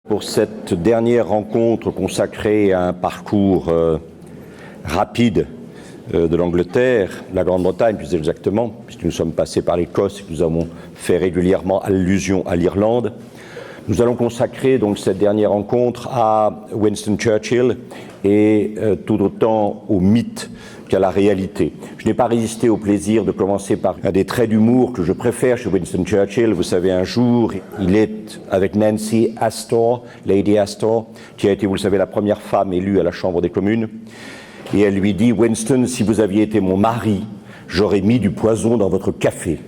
Pour cette dernière rencontre consacrée à un parcours rapide de l'Angleterre, la Grande-Bretagne plus exactement, puisque nous sommes passés par l'Écosse et que nous avons fait régulièrement allusion à l'Irlande, nous allons consacrer donc cette dernière rencontre à Winston Churchill et tout autant au mythe qu'à la réalité. Je n'ai pas résisté au plaisir de commencer par un des traits d'humour que je préfère chez Winston Churchill. Vous savez, un jour, il est avec Nancy Astor, Lady Astor, qui a été, vous le savez, la première femme élue à la Chambre des communes. Et elle lui dit, Winston, si vous aviez été mon mari, j'aurais mis du poison dans votre café.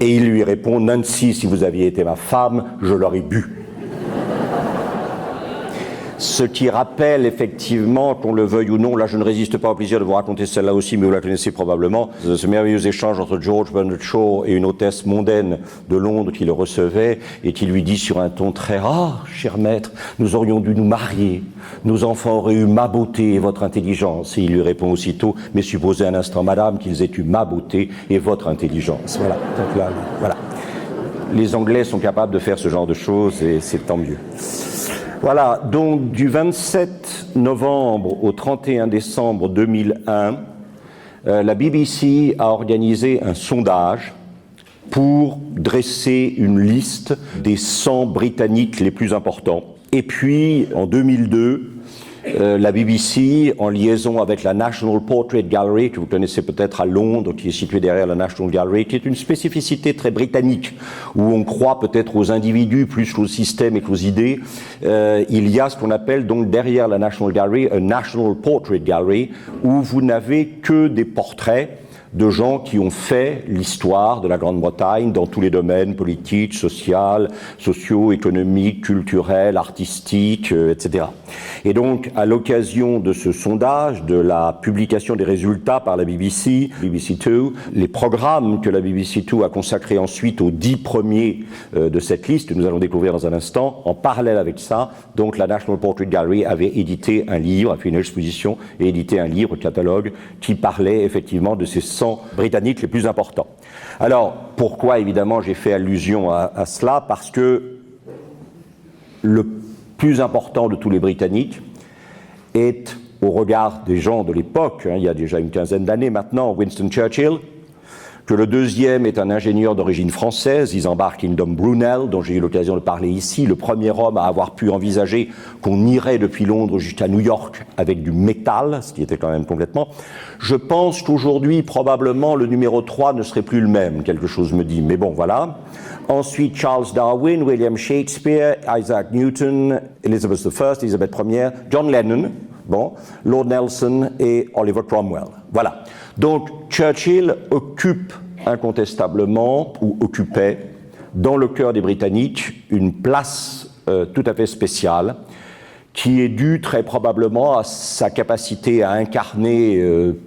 Et il lui répond, Nancy, si vous aviez été ma femme, je l'aurais bu. Ce qui rappelle effectivement, qu'on le veuille ou non, là je ne résiste pas au plaisir de vous raconter celle-là aussi, mais vous la connaissez probablement, ce merveilleux échange entre George Bernard Shaw et une hôtesse mondaine de Londres qui le recevait et qui lui dit sur un ton très rare, cher maître, nous aurions dû nous marier, nos enfants auraient eu ma beauté et votre intelligence. Et il lui répond aussitôt, mais supposez un instant, madame, qu'ils aient eu ma beauté et votre intelligence. Voilà, donc là, voilà. Les Anglais sont capables de faire ce genre de choses et c'est tant mieux. Voilà, donc du 27 novembre au 31 décembre 2001, la BBC a organisé un sondage pour dresser une liste des 100 Britanniques les plus importants. Et puis, en 2002, la BBC, en liaison avec la National Portrait Gallery, que vous connaissez peut-être à Londres, qui est située derrière la National Gallery, qui est une spécificité très britannique, où on croit peut-être aux individus plus qu'aux systèmes et qu'aux idées. Il y a ce qu'on appelle donc derrière la National Gallery, un National Portrait Gallery, où vous n'avez que des portraits de gens qui ont fait l'histoire de la Grande-Bretagne dans tous les domaines politiques, sociaux, économiques, culturels, artistiques, etc. Et donc, à l'occasion de ce sondage, de la publication des résultats par la BBC, BBC Two, les programmes que la BBC Two a consacrés ensuite aux 10 premiers de cette liste, que nous allons découvrir dans un instant, en parallèle avec ça, donc la National Portrait Gallery avait édité un livre, a fait une exposition et édité un livre, catalogue, qui parlait effectivement de ces 100 Britanniques les plus importants. Alors, pourquoi évidemment j'ai fait allusion à cela? Parce que le plus important de tous les Britanniques est, au regard des gens de l'époque, il y a déjà une quinzaine d'années maintenant, Winston Churchill, que le deuxième est un ingénieur d'origine française, Isambard Kingdom Brunel, dont j'ai eu l'occasion de parler ici, le premier homme à avoir pu envisager qu'on irait depuis Londres jusqu'à New York avec du métal, ce qui était quand même complètement. Je pense qu'aujourd'hui, probablement, le numéro 3 ne serait plus le même, quelque chose me dit, mais bon, voilà. Ensuite, Charles Darwin, William Shakespeare, Isaac Newton, Elizabeth I, Elizabeth Ier, John Lennon, bon, Lord Nelson et Oliver Cromwell. Voilà. Donc, Churchill occupe incontestablement, ou occupait, dans le cœur des Britanniques, une place tout à fait spéciale, qui est due très probablement à sa capacité à incarner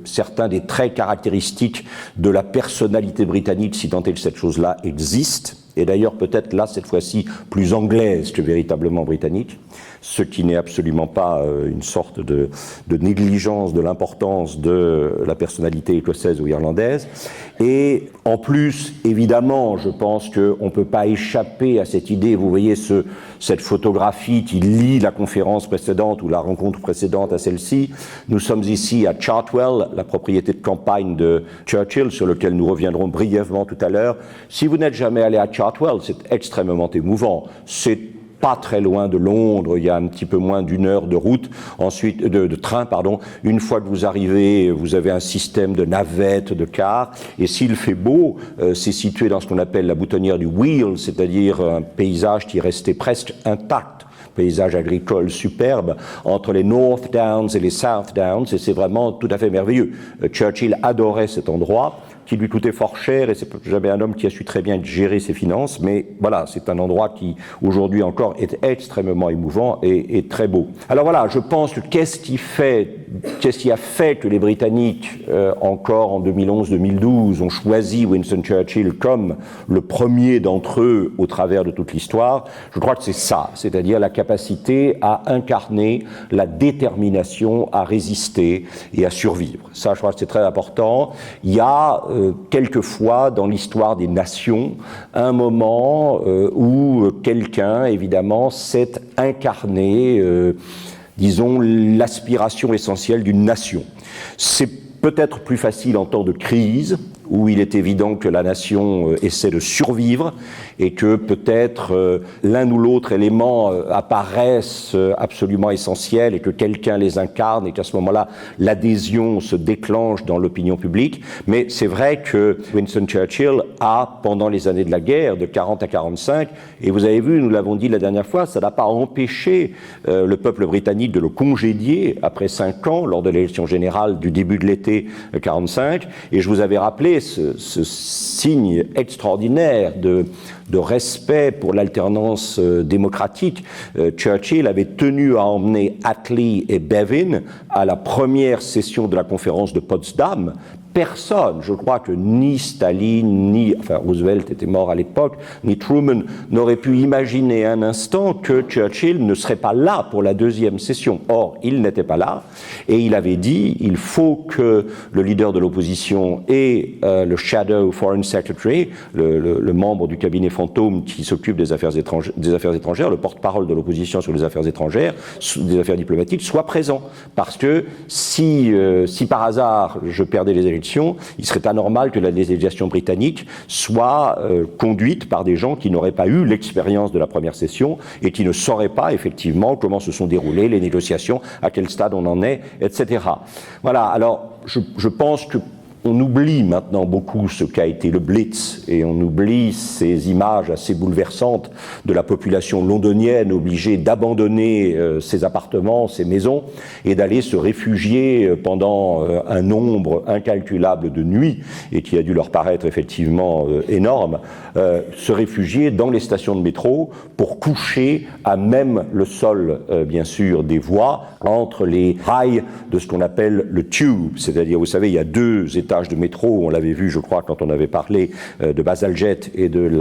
certains des traits caractéristiques de la personnalité britannique, si tant est que cette chose-là existe, et d'ailleurs peut-être là, cette fois-ci, plus anglaise que véritablement britannique, ce qui n'est absolument pas une sorte de négligence de l'importance de la personnalité écossaise ou irlandaise. Et en plus, évidemment, je pense qu'on ne peut pas échapper à cette idée. Vous voyez cette photographie qui lie la conférence précédente ou la rencontre précédente à celle-ci. Nous sommes ici à Chartwell, la propriété de campagne de Churchill, sur lequel nous reviendrons brièvement tout à l'heure. Si vous n'êtes jamais allé à Chartwell, c'est extrêmement émouvant. C'est pas très loin de Londres, il y a un petit peu moins d'une heure de route, ensuite de train, pardon. Une fois que vous arrivez, vous avez un système de navettes, de cars, et s'il fait beau, c'est situé dans ce qu'on appelle la boutonnière du Wheel, c'est-à-dire un paysage qui est resté presque intact, paysage agricole superbe, entre les North Downs et les South Downs, et c'est vraiment tout à fait merveilleux. Churchill adorait cet endroit, qui lui coûtait fort cher, et c'est jamais un homme qui a su très bien gérer ses finances, mais voilà, c'est un endroit qui, aujourd'hui encore, est extrêmement émouvant et très beau. Alors voilà, je pense que qu'est-ce qui fait qu'est-ce qui a fait que les Britanniques, encore en 2011-2012, ont choisi Winston Churchill comme le premier d'entre eux au travers de toute l'histoire? Je crois que c'est ça, c'est-à-dire la capacité à incarner la détermination à résister et à survivre. Ça, je crois que c'est très important. Il y a quelquefois dans l'histoire des nations un moment où quelqu'un, évidemment, s'est incarné, disons, l'aspiration essentielle d'une nation. C'est peut-être plus facile en temps de crise, où il est évident que la nation essaie de survivre et que peut-être l'un ou l'autre élément apparaissent absolument essentiels et que quelqu'un les incarne et qu'à ce moment-là, l'adhésion se déclenche dans l'opinion publique. Mais c'est vrai que Winston Churchill a, pendant les années de la guerre, de 40 à 45, et vous avez vu, nous l'avons dit la dernière fois, ça n'a pas empêché le peuple britannique de le congédier après 5 ans, lors de l'élection générale du début de l'été 45, et je vous avais rappelé ce signe extraordinaire de respect pour l'alternance démocratique. Churchill avait tenu à emmener Attlee et Bevin à la première session de la conférence de Potsdam. Personne, je crois que ni Staline, enfin Roosevelt était mort à l'époque, ni Truman n'aurait pu imaginer un instant que Churchill ne serait pas là pour la deuxième session. Or, il n'était pas là, et il avait dit, il faut que le leader de l'opposition et le Shadow Foreign Secretary, le membre du cabinet fantôme qui s'occupe des affaires étrangères, le porte-parole de l'opposition sur les affaires étrangères, des affaires diplomatiques, soient présents. Parce que si par hasard je perdais les élections, il serait anormal que la législation britannique soit conduite par des gens qui n'auraient pas eu l'expérience de la première session et qui ne sauraient pas effectivement comment se sont déroulées les négociations, à quel stade on en est, etc. Voilà, alors je pense que on oublie maintenant beaucoup ce qu'a été le Blitz et on oublie ces images assez bouleversantes de la population londonienne obligée d'abandonner ses appartements, ses maisons et d'aller se réfugier pendant un nombre incalculable de nuits et qui a dû leur paraître effectivement énorme, se réfugier dans les stations de métro pour coucher à même le sol, bien sûr, des voies entre les rails de ce qu'on appelle le tube, c'est-à-dire, vous savez, il y a 2 étages de métro, on l'avait vu, je crois, quand on avait parlé de Bazalgette et de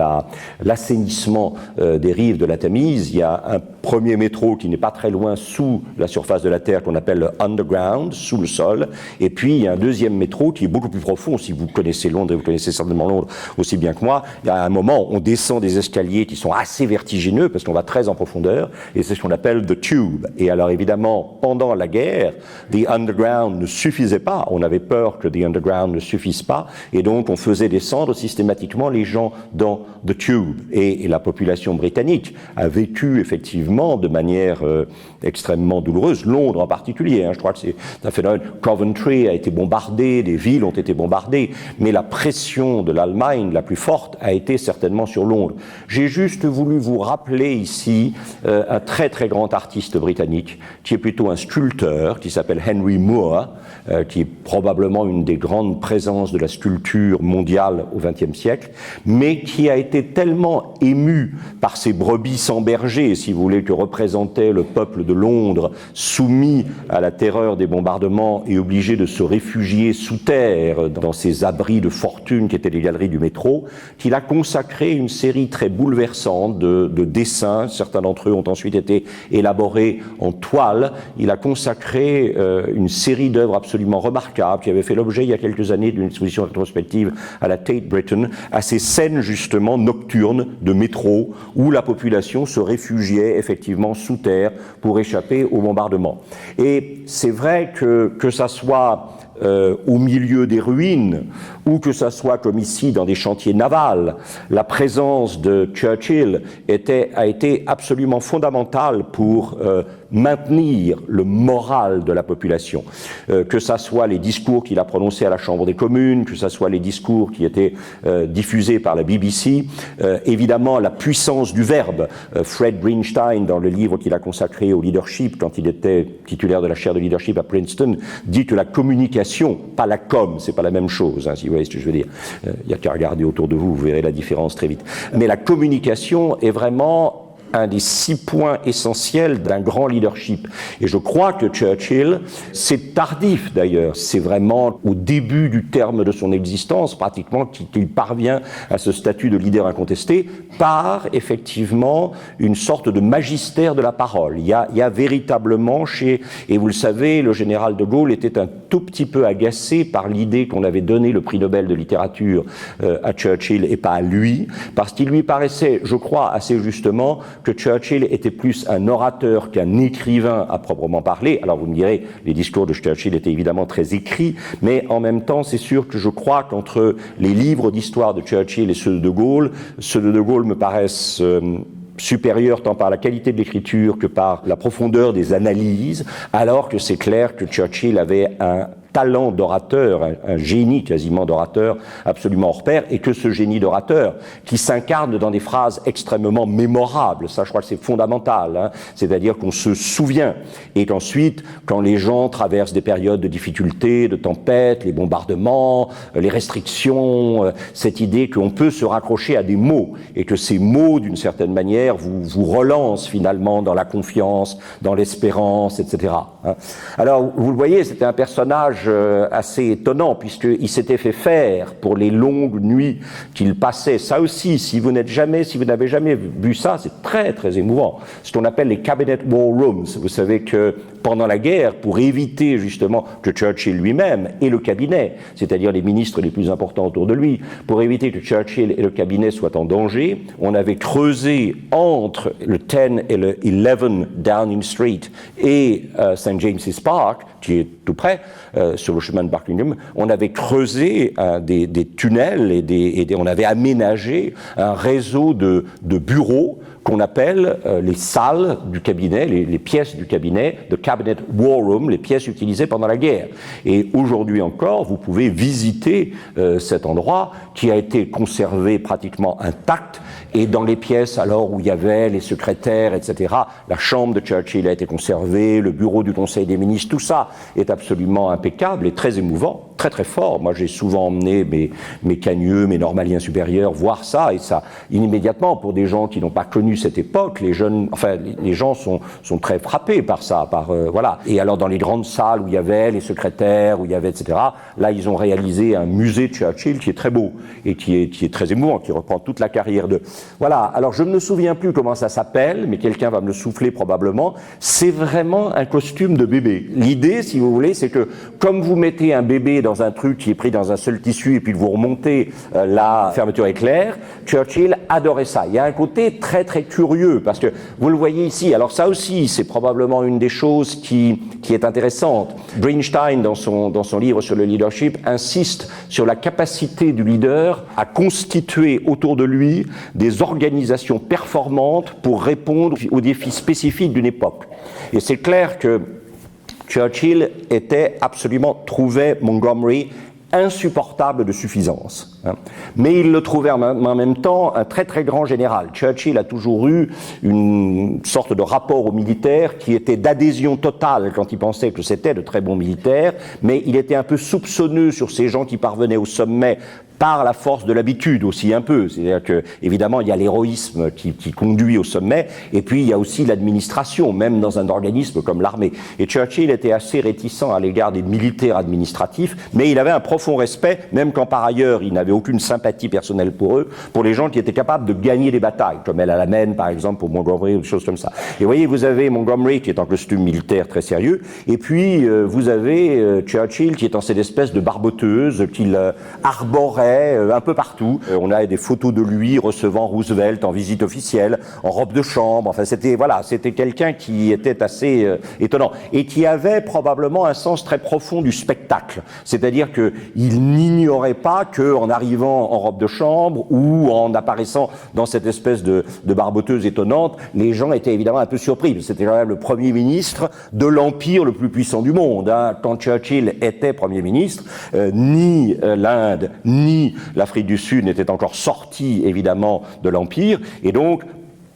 l'assainissement des rives de la Tamise. Il y a un premier métro qui n'est pas très loin sous la surface de la Terre, qu'on appelle le underground, sous le sol, et puis il y a un deuxième métro qui est beaucoup plus profond. Si vous connaissez Londres, et vous connaissez certainement Londres aussi bien que moi, il y a un moment où on descend des escaliers qui sont assez vertigineux, parce qu'on va très en profondeur, et c'est ce qu'on appelle the tube. Et alors évidemment, pendant la guerre, the underground ne suffisait pas, on avait peur que the underground ne suffise pas, et donc on faisait descendre systématiquement les gens dans the tube. Et la population britannique a vécu effectivement de manière extrêmement douloureuse, Londres en particulier, je crois que c'est un phénomène. Coventry a été bombardé, des villes ont été bombardées, mais la pression de l'Allemagne la plus forte a été certainement sur Londres. J'ai juste voulu vous rappeler ici un très très grand artiste britannique, qui est plutôt un sculpteur, qui s'appelle Henry Moore, qui est probablement une des grandes présences de la sculpture mondiale au XXe siècle, mais qui a été tellement ému par ces brebis sans berger, si vous voulez, que représentait le peuple de Londres, soumis à la terreur des bombardements et obligé de se réfugier sous terre dans ces abris de fortune qui étaient les galeries du métro, qu'il a consacré une série très bouleversante de dessins. Certains d'entre eux ont ensuite été élaborés en toile. Il a consacré une série d'œuvres absolument remarquables qui avaient fait l'objet il y a quelques années d'une exposition rétrospective à la Tate Britain, à ces scènes justement nocturnes de métro où la population se réfugiait effectivement sous terre pour échapper au bombardement. Et c'est vrai que ça soit au milieu des ruines, ou que ça soit comme ici dans des chantiers navals, la présence de Churchill a été absolument fondamentale pour maintenir le moral de la population. Que ça soit les discours qu'il a prononcés à la Chambre des communes, que ça soit les discours qui étaient diffusés par la BBC, évidemment la puissance du verbe. Fred Greenstein, dans le livre qu'il a consacré au leadership, quand il était titulaire de la chaire de leadership à Princeton, dit que la communication, pas la com, c'est pas la même chose, si vous voyez ce que je veux dire. Il n'y a qu'à regarder autour de vous, vous verrez la différence très vite. Mais la communication est vraiment un des 6 points essentiels d'un grand leadership. Et je crois que Churchill, c'est tardif d'ailleurs, c'est vraiment au début du terme de son existence, pratiquement, qu'il parvient à ce statut de leader incontesté, par effectivement une sorte de magistère de la parole. Il y a véritablement et vous le savez, le général de Gaulle était un tout petit peu agacé par l'idée qu'on avait donné le prix Nobel de littérature à Churchill et pas à lui, parce qu'il lui paraissait, je crois assez justement, que Churchill était plus un orateur qu'un écrivain à proprement parler. Alors vous me direz, les discours de Churchill étaient évidemment très écrits, mais en même temps, c'est sûr que je crois qu'entre les livres d'histoire de Churchill et ceux de Gaulle me paraissent supérieurs tant par la qualité de l'écriture que par la profondeur des analyses, alors que c'est clair que Churchill avait un talent d'orateur, un génie quasiment d'orateur absolument hors pair, et que ce génie d'orateur qui s'incarne dans des phrases extrêmement mémorables, ça je crois que c'est fondamental, hein, c'est-à-dire qu'on se souvient, et qu'ensuite, quand les gens traversent des périodes de difficultés, de tempêtes, les bombardements, les restrictions, cette idée qu'on peut se raccrocher à des mots, et que ces mots, d'une certaine manière, vous relancent finalement dans la confiance, dans l'espérance, etc. Hein. Alors, vous le voyez, c'était un personnage assez étonnant, puisqu'il s'était fait faire pour les longues nuits qu'il passait. Ça aussi, si vous n'avez jamais vu ça, c'est très très émouvant. Ce qu'on appelle les cabinet war rooms. Vous savez que pendant la guerre, pour éviter justement que Churchill lui-même et le cabinet, c'est-à-dire les ministres les plus importants autour de lui, pour éviter que Churchill et le cabinet soient en danger, on avait creusé entre le 10 et le 11 Downing Street et St. James's Park, qui est tout près, sur le chemin de Buckingham, on avait creusé des tunnels et on avait aménagé un réseau de bureaux qu'on appelle les salles du cabinet, les pièces du cabinet, the Cabinet War Room, les pièces utilisées pendant la guerre. Et aujourd'hui encore, vous pouvez visiter cet endroit qui a été conservé pratiquement intact, et dans les pièces alors où il y avait les secrétaires, etc., la chambre de Churchill a été conservée, le bureau du Conseil des ministres, tout ça est absolument impeccable et très émouvant, très très fort. Moi j'ai souvent emmené mes cagneux, mes normaliens supérieurs voir ça, et ça, immédiatement, pour des gens qui n'ont pas connu cette époque, les gens sont très frappés par ça, voilà. Et alors dans les grandes salles où il y avait les secrétaires, où il y avait, etc., là ils ont réalisé un musée de Churchill qui est très beau et qui est très émouvant, qui reprend toute la carrière de... Voilà, alors je ne me souviens plus comment ça s'appelle, mais quelqu'un va me le souffler probablement. C'est vraiment un costume de bébé. L'idée, si vous voulez, c'est que comme vous mettez un bébé dans un truc qui est pris dans un seul tissu et puis vous remontez la fermeture éclair, Churchill adorait ça. Il y a un côté très très curieux, parce que vous le voyez ici, alors ça aussi c'est probablement une des choses qui est intéressante. Brinstein, dans son livre sur le leadership, insiste sur la capacité du leader à constituer autour de lui des organisations performantes pour répondre aux défis spécifiques d'une époque. Et c'est clair que Churchill trouvait Montgomery insupportable de suffisance. Hein. Mais il le trouvait en même temps un très très grand général. Churchill a toujours eu une sorte de rapport aux militaires qui était d'adhésion totale quand il pensait que c'était de très bons militaires, mais il était un peu soupçonneux sur ces gens qui parvenaient au sommet par la force de l'habitude aussi un peu. C'est-à-dire que, évidemment, il y a l'héroïsme qui conduit au sommet, et puis il y a aussi l'administration, même dans un organisme comme l'armée. Et Churchill était assez réticent à l'égard des militaires administratifs, mais il avait un profond respect, même quand par ailleurs il n'avait aucune sympathie personnelle pour eux, pour les gens qui étaient capables de gagner des batailles, comme El Alamein par exemple, pour Montgomery, ou des choses comme ça. Et vous voyez, vous avez Montgomery qui est en costume militaire très sérieux, et puis vous avez Churchill qui est en cette espèce de barboteuse qu'il arborait un peu partout. On a des photos de lui recevant Roosevelt en visite officielle, en robe de chambre. Enfin, c'était quelqu'un qui était assez étonnant et qui avait probablement un sens très profond du spectacle. C'est-à-dire que il n'ignorait pas que en arrivant en robe de chambre ou en apparaissant dans cette espèce de barboteuse étonnante, les gens étaient évidemment un peu surpris. C'était quand même le Premier ministre de l'empire le plus puissant du monde. Hein. Quand Churchill était Premier ministre, ni l'Inde, ni l'Afrique du Sud n'était encore sortie évidemment de l'Empire, et donc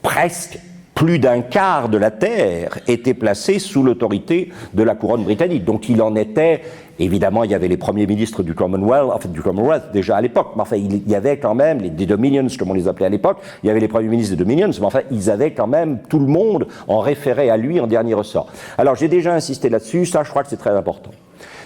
presque plus d'un quart de la terre était placé sous l'autorité de la couronne britannique. Donc il en était évidemment, il y avait les premiers ministres du Commonwealth déjà à l'époque, mais enfin, il y avait quand même des Dominions, comme on les appelait à l'époque, il y avait les premiers ministres des Dominions, mais enfin, ils avaient quand même, tout le monde en référait à lui en dernier ressort. Alors, j'ai déjà insisté là-dessus, ça, je crois que c'est très important.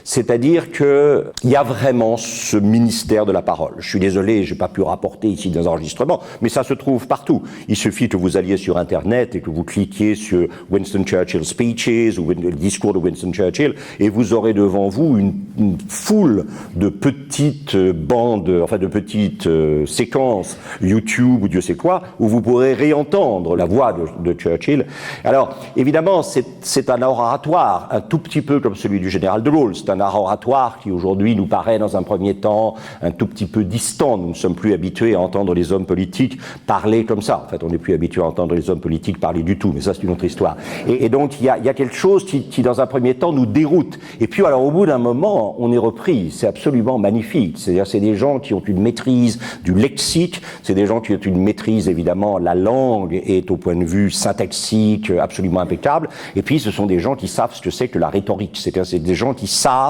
C'est-à-dire qu'il y a vraiment ce ministère de la parole. Je suis désolé, je n'ai pas pu rapporter ici des enregistrements, mais ça se trouve partout. Il suffit que vous alliez sur Internet et que vous cliquiez sur Winston Churchill Speeches ou le discours de Winston Churchill, et vous aurez devant vous une foule de petites bandes, enfin de petites séquences YouTube ou Dieu sait quoi, où vous pourrez réentendre la voix de Churchill. Alors, évidemment, c'est un oratoire, un tout petit peu comme celui du général de Gaulle. C'est un art oratoire qui aujourd'hui nous paraît dans un premier temps un tout petit peu distant. Nous ne sommes plus habitués à entendre les hommes politiques parler comme ça. En fait, on n'est plus habitué à entendre les hommes politiques parler du tout, mais ça c'est une autre histoire. Et donc il y a quelque chose qui dans un premier temps nous déroute. Et puis alors au bout d'un moment, on est repris. C'est absolument magnifique. C'est-à-dire c'est des gens qui ont une maîtrise du lexique, c'est des gens qui ont une maîtrise évidemment, la langue est au point de vue syntaxique absolument impeccable. Et puis ce sont des gens qui savent ce que c'est que la rhétorique. C'est-à-dire c'est des gens qui savent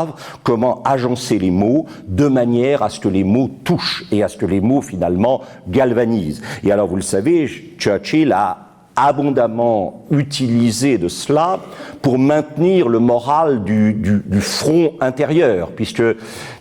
comment agencer les mots de manière à ce que les mots touchent et à ce que les mots finalement galvanisent. Et alors vous le savez, Churchill a abondamment utilisé de cela pour maintenir le moral du front intérieur, puisque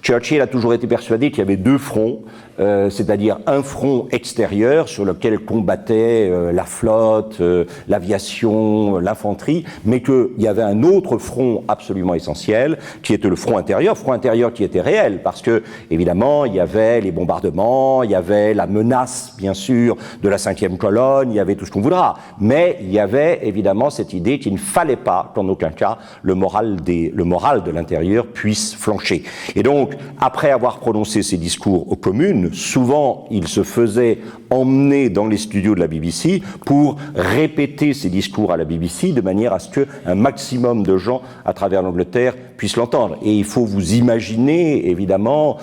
Churchill a toujours été persuadé qu'il y avait deux fronts, c'est-à-dire un front extérieur sur lequel combattait la flotte, l'aviation, l'infanterie, mais qu'il y avait un autre front absolument essentiel, qui était le front intérieur qui était réel, parce que, évidemment, il y avait les bombardements, il y avait la menace, bien sûr, de la 5e colonne, il y avait tout ce qu'on voudra, mais il y avait, évidemment, cette idée qu'il ne fallait pas, qu'en aucun cas, le moral de l'intérieur puisse flancher. Et donc, après avoir prononcé ces discours aux communes, souvent, il se faisait emmener dans les studios de la BBC pour répéter ces discours à la BBC de manière à ce qu'un maximum de gens à travers l'Angleterre puissent l'entendre. Et il faut vous imaginer, évidemment,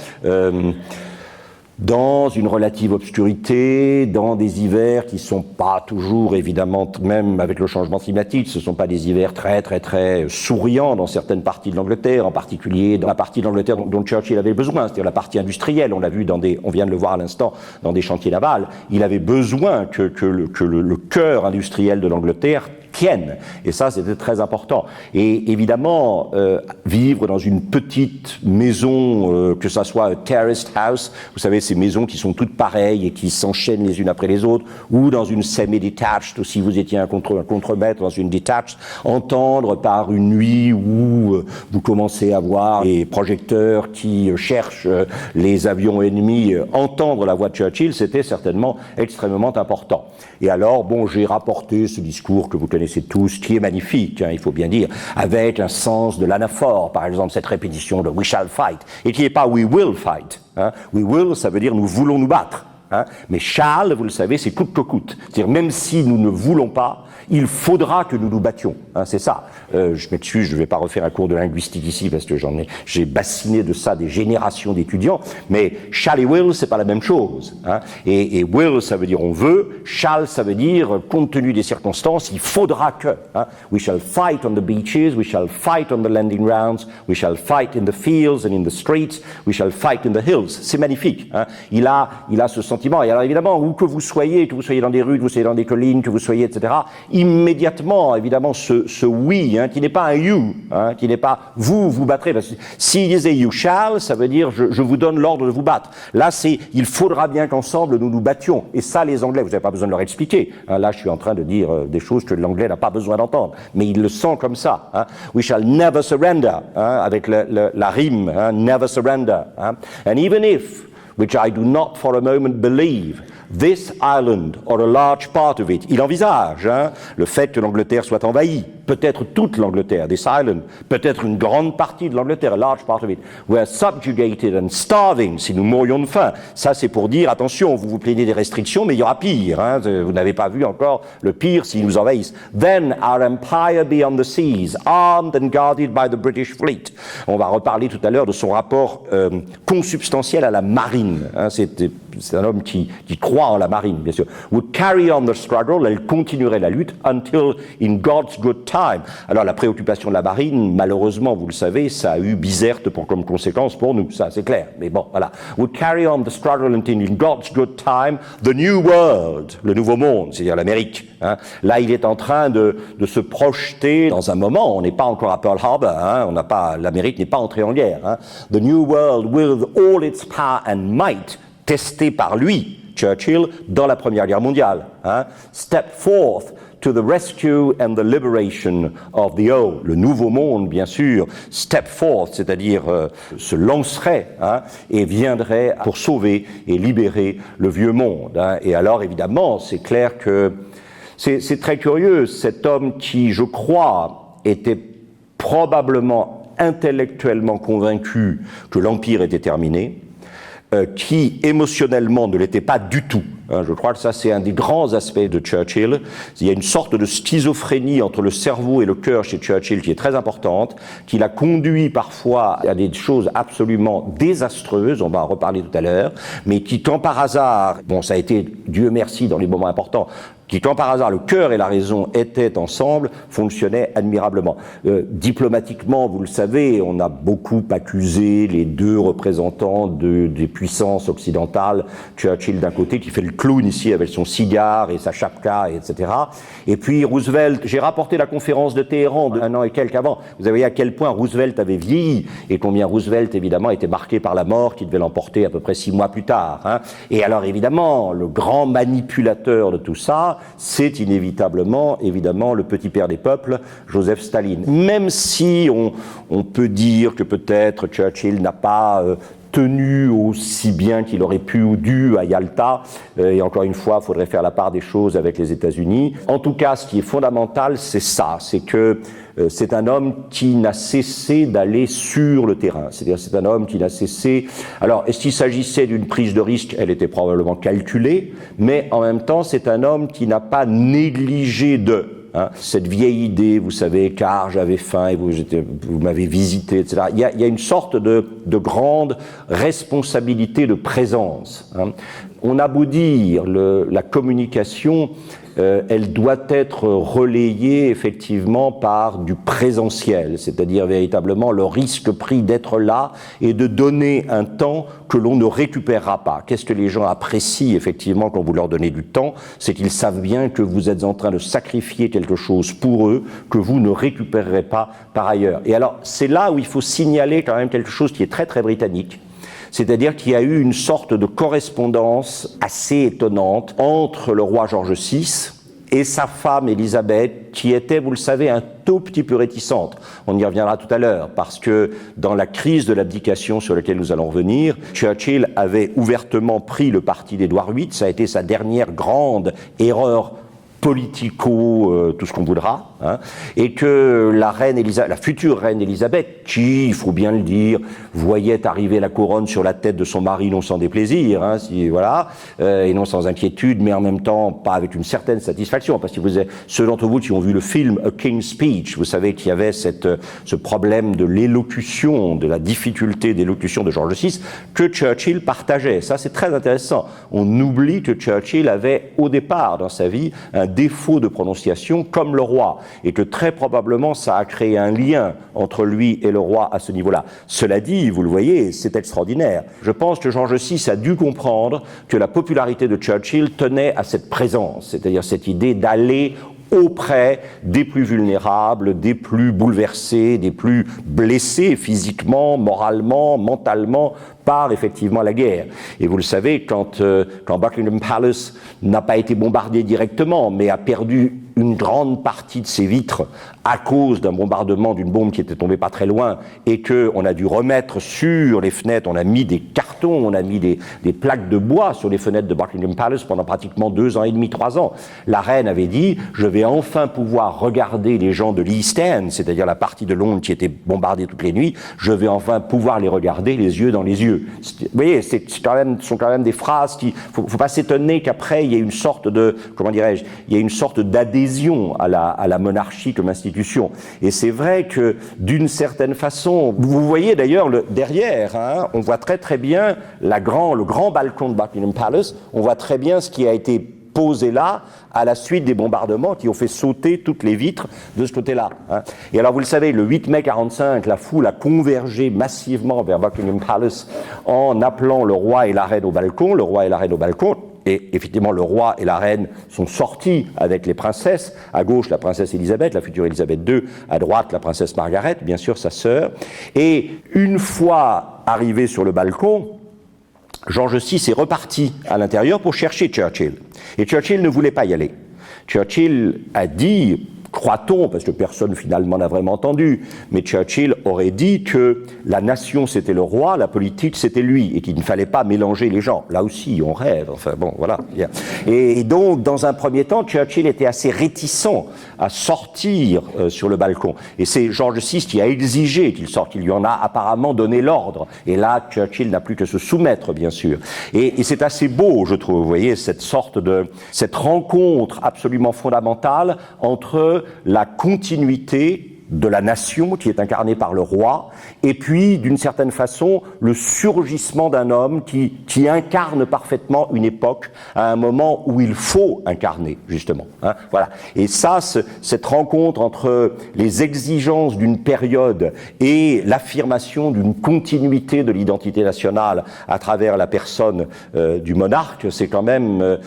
dans une relative obscurité, dans des hivers qui sont pas toujours, évidemment, même avec le changement climatique, ce sont pas des hivers très souriants dans certaines parties de l'Angleterre, en particulier dans la partie de l'Angleterre dont Churchill avait besoin, c'est-à-dire la partie industrielle. On l'a vu on vient de le voir à l'instant, dans des chantiers navals. Il avait besoin que le cœur industriel de l'Angleterre tienne. Et ça, c'était très important. Et évidemment, vivre dans une petite maison, que ça soit un terraced house, vous savez, ces maisons qui sont toutes pareilles et qui s'enchaînent les unes après les autres, ou dans une semi-detached, ou si vous étiez un contremaître dans une detached, entendre par une nuit où vous commencez à voir les projecteurs qui cherchent les avions ennemis, entendre la voix de Churchill, c'était certainement extrêmement important. Et alors, bon, j'ai rapporté ce discours que vous connaissez tous, qui est magnifique, hein, il faut bien dire, avec un sens de l'anaphore, par exemple cette répétition de « we shall fight », et qui n'est pas « we will fight ». Hein. « We will », ça veut dire « nous voulons nous battre ». Hein. Mais « shall », vous le savez, c'est coûte que coûte. C'est-à-dire même si nous ne voulons pas, il faudra que nous nous battions. Hein, c'est ça. Je m'excuse, je ne vais pas refaire un cours de linguistique ici parce que j'ai bassiné de ça des générations d'étudiants. Mais shall et will, c'est pas la même chose. Hein. Et will, ça veut dire on veut. Shall, ça veut dire compte tenu des circonstances, il faudra que. Hein. We shall fight on the beaches. We shall fight on the landing grounds. We shall fight in the fields and in the streets. We shall fight in the hills. C'est magnifique. Hein. Il a ce sentiment. Et alors évidemment, où que vous soyez dans des rues, que vous soyez dans des collines, que vous soyez, etc. Immédiatement, évidemment, ce oui, hein, qui n'est pas un you, hein, qui n'est pas vous battrez. Parce que s'il disait you shall, ça veut dire je vous donne l'ordre de vous battre. Là, c'est il faudra bien qu'ensemble nous nous battions. Et ça, les Anglais, vous n'avez pas besoin de leur expliquer. Hein, là, je suis en train de dire des choses que l'Anglais n'a pas besoin d'entendre, mais il le sent comme ça. Hein. We shall never surrender, hein, avec la rime, hein, never surrender. Hein. And even if, which I do not for a moment believe, this island, or a large part of it, il envisage hein, le fait que l'Angleterre soit envahie, peut-être toute l'Angleterre, this island, peut-être une grande partie de l'Angleterre, a large part of it, were subjugated and starving, si nous mourions de faim. Ça, c'est pour dire, attention, vous vous plaignez des restrictions, mais il y aura pire. Hein, vous n'avez pas vu encore le pire s'ils nous envahissent. Then our empire beyond the seas, armed and guarded by the British fleet. On va reparler tout à l'heure de son rapport consubstantiel à la marine. Hein, c'est un homme qui croit en la marine, bien sûr. Would carry on the struggle, elle continuerait la lutte until in God's good time. Alors la préoccupation de la marine, malheureusement, vous le savez, ça a eu Bizerte comme conséquence pour nous, ça c'est clair. Mais bon, voilà. Would carry on the struggle until in God's good time, the new world, le nouveau monde, c'est-à-dire l'Amérique. Hein. Là, il est en train de se projeter dans un moment, on n'est pas encore à Pearl Harbor, hein, l'Amérique n'est pas entrée en guerre. Hein. The new world with all its power and might, testé par lui, Churchill, dans la Première Guerre mondiale. Hein. Step forth to the rescue and the liberation of the old. Le nouveau monde, bien sûr, step forth, c'est-à-dire se lancerait hein, et viendrait pour sauver et libérer le vieux monde. Hein. Et alors, évidemment, c'est clair que c'est très curieux, cet homme qui, je crois, était probablement intellectuellement convaincu que l'Empire était terminé, qui émotionnellement ne l'était pas du tout. Je crois que ça c'est un des grands aspects de Churchill. Il y a une sorte de schizophrénie entre le cerveau et le cœur chez Churchill qui est très importante, qui l'a conduit parfois à des choses absolument désastreuses, on va en reparler tout à l'heure, mais qui quand par hasard, bon ça a été Dieu merci dans les moments importants, qui quand par hasard le cœur et la raison étaient ensemble, fonctionnaient admirablement. Diplomatiquement, vous le savez, on a beaucoup accusé les deux représentants des puissances occidentales, Churchill d'un côté qui fait le clown ici avec son cigare et sa chapka, etc. Et puis Roosevelt, j'ai rapporté la conférence de Téhéran un an et quelques avant, vous avez vu à quel point Roosevelt avait vieilli et combien Roosevelt évidemment était marqué par la mort qui devait l'emporter à peu près 6 mois plus tard. Hein. Et alors évidemment, le grand manipulateur de tout ça, c'est inévitablement, évidemment, le petit père des peuples, Joseph Staline. Même si on peut dire que peut-être Churchill n'a pas tenu aussi bien qu'il aurait pu ou dû à Yalta, et encore une fois, il faudrait faire la part des choses avec les États-Unis. En tout cas, ce qui est fondamental, c'est ça, c'est que c'est un homme qui n'a cessé d'aller sur le terrain. C'est-à-dire, c'est un homme qui n'a cessé... Alors, est-ce qu'il s'agissait d'une prise de risque? Elle était probablement calculée, mais en même temps, c'est un homme qui n'a pas négligé cette vieille idée, vous savez, car j'avais faim et vous m'avez visité, etc. Il y a une sorte de grande responsabilité de présence. Hein. On a beau dire, la communication, elle doit être relayée effectivement par du présentiel, c'est-à-dire véritablement le risque pris d'être là et de donner un temps que l'on ne récupérera pas. Qu'est-ce que les gens apprécient effectivement quand vous leur donnez du temps? C'est qu'ils savent bien que vous êtes en train de sacrifier quelque chose pour eux que vous ne récupérerez pas par ailleurs. Et alors, c'est là où il faut signaler quand même quelque chose qui est très très britannique. C'est-à-dire qu'il y a eu une sorte de correspondance assez étonnante entre le roi George VI et sa femme Élisabeth, qui était, vous le savez, un tout petit peu réticente. On y reviendra tout à l'heure, parce que dans la crise de l'abdication sur laquelle nous allons revenir, Churchill avait ouvertement pris le parti d'Édouard VIII, ça a été sa dernière grande erreur politico, tout ce qu'on voudra, hein, et que la future reine Élisabeth, qui, il faut bien le dire, voyait arriver la couronne sur la tête de son mari non sans déplaisir, hein, et non sans inquiétude, mais en même temps pas avec une certaine satisfaction, parce que ceux d'entre vous qui ont vu le film A King's Speech, vous savez qu'il y avait ce problème de l'élocution, de la difficulté d'élocution de George VI, que Churchill partageait. Ça, c'est très intéressant. On oublie que Churchill avait, au départ dans sa vie, un défaut de prononciation comme le roi, et que très probablement ça a créé un lien entre lui et le roi à ce niveau-là. Cela dit, vous le voyez, c'est extraordinaire. Je pense que George VI a dû comprendre que la popularité de Churchill tenait à cette présence, c'est-à-dire cette idée d'aller auprès des plus vulnérables, des plus bouleversés, des plus blessés physiquement, moralement, mentalement, par effectivement la guerre. Et vous le savez, quand Buckingham Palace n'a pas été bombardé directement, mais a perdu une grande partie de ses vitres à cause d'un bombardement d'une bombe qui était tombée pas très loin, et qu'on a dû remettre sur les fenêtres, on a mis des cartons, on a mis des plaques de bois sur les fenêtres de Buckingham Palace pendant pratiquement 2 ans et demi, 3 ans. La reine avait dit, je vais enfin pouvoir regarder les gens de l'East End, c'est-à-dire la partie de Londres qui était bombardée toutes les nuits, je vais enfin pouvoir les regarder les yeux dans les yeux. messieurs. Vous voyez, ce sont quand même des phrases qui... faut pas s'étonner qu'après, il y ait une sorte de... Comment dirais-je? Il y a une sorte d'adhésion à la monarchie comme institution. Et c'est vrai que, d'une certaine façon... Vous voyez d'ailleurs, derrière, hein, on voit très très bien le grand balcon de Buckingham Palace. On voit très bien ce qui a été posé là à la suite des bombardements qui ont fait sauter toutes les vitres de ce côté-là. Hein. Et alors vous le savez, le 8 mai 45, la foule a convergé massivement vers Buckingham Palace en appelant le roi et la reine au balcon. Le roi et la reine au balcon. Et effectivement, le roi et la reine sont sortis avec les princesses. À gauche, la princesse Élisabeth, la future Élisabeth II. À droite, la princesse Margaret, bien sûr, sa sœur. Et une fois arrivés sur le balcon, George VI est reparti à l'intérieur pour chercher Churchill. Et Churchill ne voulait pas y aller. Churchill a dit, croit-on, parce que personne finalement n'a vraiment entendu, mais Churchill aurait dit que la nation c'était le roi, la politique c'était lui, et qu'il ne fallait pas mélanger les gens. Là aussi, on rêve, enfin bon, voilà. Et donc, dans un premier temps, Churchill était assez réticent à sortir sur le balcon. Et c'est George VI qui a exigé qu'il sorte, il lui en a apparemment donné l'ordre. Et là, Churchill n'a plus que se soumettre, bien sûr. Et c'est assez beau, je trouve, vous voyez, cette rencontre absolument fondamentale entre la continuité de la nation qui est incarnée par le roi, et puis, d'une certaine façon, le surgissement d'un homme qui incarne parfaitement une époque à un moment où il faut incarner, justement. Hein, voilà. Et ça, cette rencontre entre les exigences d'une période et l'affirmation d'une continuité de l'identité nationale à travers la personne du monarque, c'est quand même...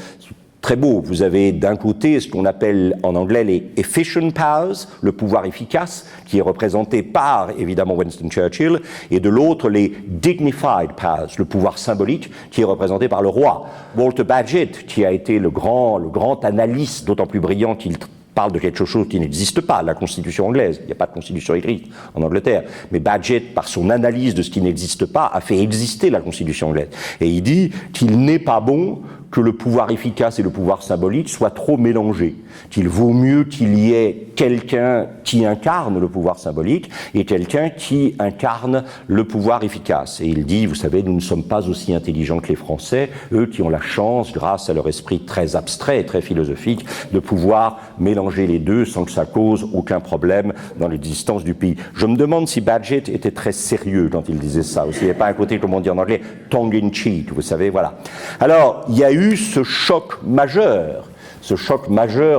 très beau. Vous avez d'un côté ce qu'on appelle en anglais les efficient powers, le pouvoir efficace, qui est représenté par, évidemment, Winston Churchill, et de l'autre les dignified powers, le pouvoir symbolique, qui est représenté par le roi. Walter Bagehot, qui a été le grand analyste, d'autant plus brillant qu'il parle de quelque chose qui n'existe pas, la Constitution anglaise. Il n'y a pas de Constitution écrite en Angleterre. Mais Bagehot, par son analyse de ce qui n'existe pas, a fait exister la Constitution anglaise. Et il dit qu'il n'est pas bon que le pouvoir efficace et le pouvoir symbolique soient trop mélangés, qu'il vaut mieux qu'il y ait quelqu'un qui incarne le pouvoir symbolique et quelqu'un qui incarne le pouvoir efficace. Et il dit, vous savez, nous ne sommes pas aussi intelligents que les Français, eux qui ont la chance, grâce à leur esprit très abstrait et très philosophique, de pouvoir mélanger les deux sans que ça cause aucun problème dans l'existence du pays. Je me demande si Bagehot était très sérieux quand il disait ça, ou s'il n'y avait pas un côté, comme on dit en anglais, tongue in cheek, vous savez, voilà. Alors, il y a eu ce choc majeur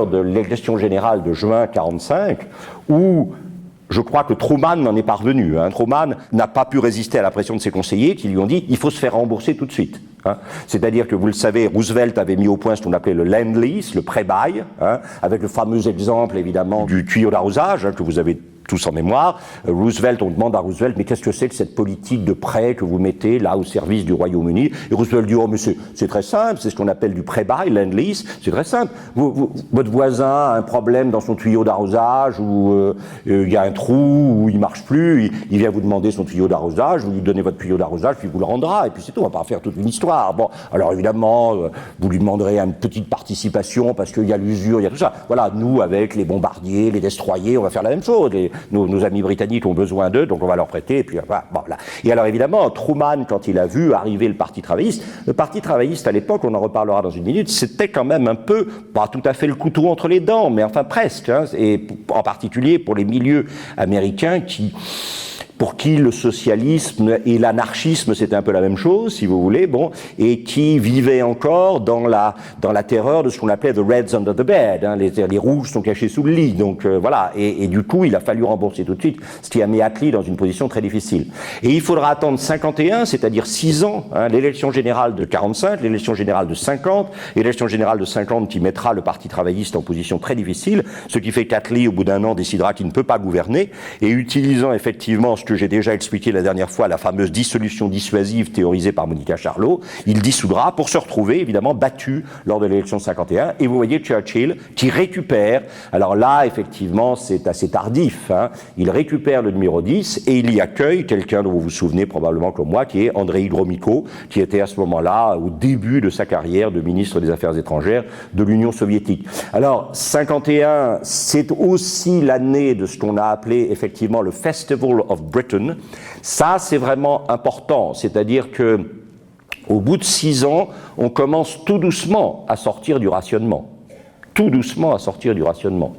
de l'élection générale de juin 1945, où je crois que Truman n'en est pas revenu. Hein. Truman n'a pas pu résister à la pression de ses conseillers qui lui ont dit « il faut se faire rembourser tout de suite ». Hein. C'est-à-dire que, vous le savez, Roosevelt avait mis au point ce qu'on appelait le Lend-Lease, le prêt-bail, hein, avec le fameux exemple, évidemment, du tuyau d'arrosage, hein, que vous avez tous en mémoire. Roosevelt, on demande à Roosevelt, mais qu'est-ce que c'est que cette politique de prêt que vous mettez là au service du Royaume-Uni? Et Roosevelt dit, oh, mais c'est très simple, c'est ce qu'on appelle du prêt-bail, Lend-Lease, c'est très simple. Votre voisin a un problème dans son tuyau d'arrosage, ou il y a un trou, ou il marche plus, il vient vous demander son tuyau d'arrosage, vous lui donnez votre tuyau d'arrosage, puis il vous le rendra, et puis c'est tout, on va pas faire toute une histoire. Bon, alors évidemment, vous lui demanderez une petite participation, parce qu'il y a l'usure, il y a tout ça. Voilà, nous, avec les bombardiers, les destroyers, on va faire la même chose. Nos amis britanniques ont besoin d'eux, donc on va leur prêter, et puis voilà. Bon, là. Et alors évidemment, Truman, quand il a vu arriver le Parti travailliste à l'époque, on en reparlera dans une minute, c'était quand même un peu, pas tout à fait le couteau entre les dents, mais enfin presque, hein, et en particulier pour les milieux américains pour qui le socialisme et l'anarchisme c'était un peu la même chose, si vous voulez, bon, et qui vivaient encore dans la terreur de ce qu'on appelait the Reds under the bed, hein, les rouges sont cachés sous le lit, donc voilà, et du coup il a fallu rembourser tout de suite, ce qui a mis Attlee dans une position très difficile. Et il faudra attendre 51, c'est-à-dire 6 ans, hein, l'élection générale de 45, l'élection générale de 50, l'élection générale de 50 qui mettra le Parti travailliste en position très difficile, ce qui fait qu'Attlee, au bout d'un an, décidera qu'il ne peut pas gouverner, et utilisant effectivement ce que j'ai déjà expliqué la dernière fois, la fameuse dissolution dissuasive théorisée par Monica Charlot, il dissoudra pour se retrouver évidemment battu lors de l'élection 51. Et vous voyez Churchill qui récupère, alors là effectivement c'est assez tardif, hein, il récupère le numéro 10 et il y accueille quelqu'un dont vous vous souvenez probablement comme moi, qui est Andrei Gromyko, qui était à ce moment-là au début de sa carrière de ministre des Affaires étrangères de l'Union soviétique. Alors 51, c'est aussi l'année de ce qu'on a appelé effectivement le Festival of Britain Britain. Ça, c'est vraiment important, c'est-à-dire que au bout de 6 ans, on commence tout doucement à sortir du rationnement. Tout doucement à sortir du rationnement.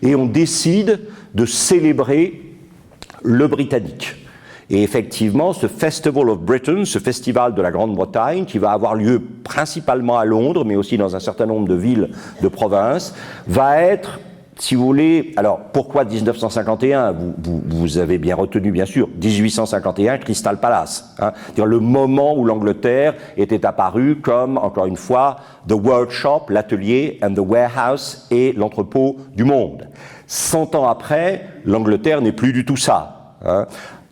Et on décide de célébrer le britannique. Et effectivement, ce Festival of Britain, ce festival de la Grande-Bretagne, qui va avoir lieu principalement à Londres, mais aussi dans un certain nombre de villes de province, va être, si vous voulez, alors pourquoi 1951 ? Vous avez bien retenu, bien sûr, 1851, Crystal Palace. C'est-à-dire le moment où l'Angleterre était apparue comme, encore une fois, the workshop, l'atelier, and the warehouse, et l'entrepôt du monde. 100 ans après, l'Angleterre n'est plus du tout ça.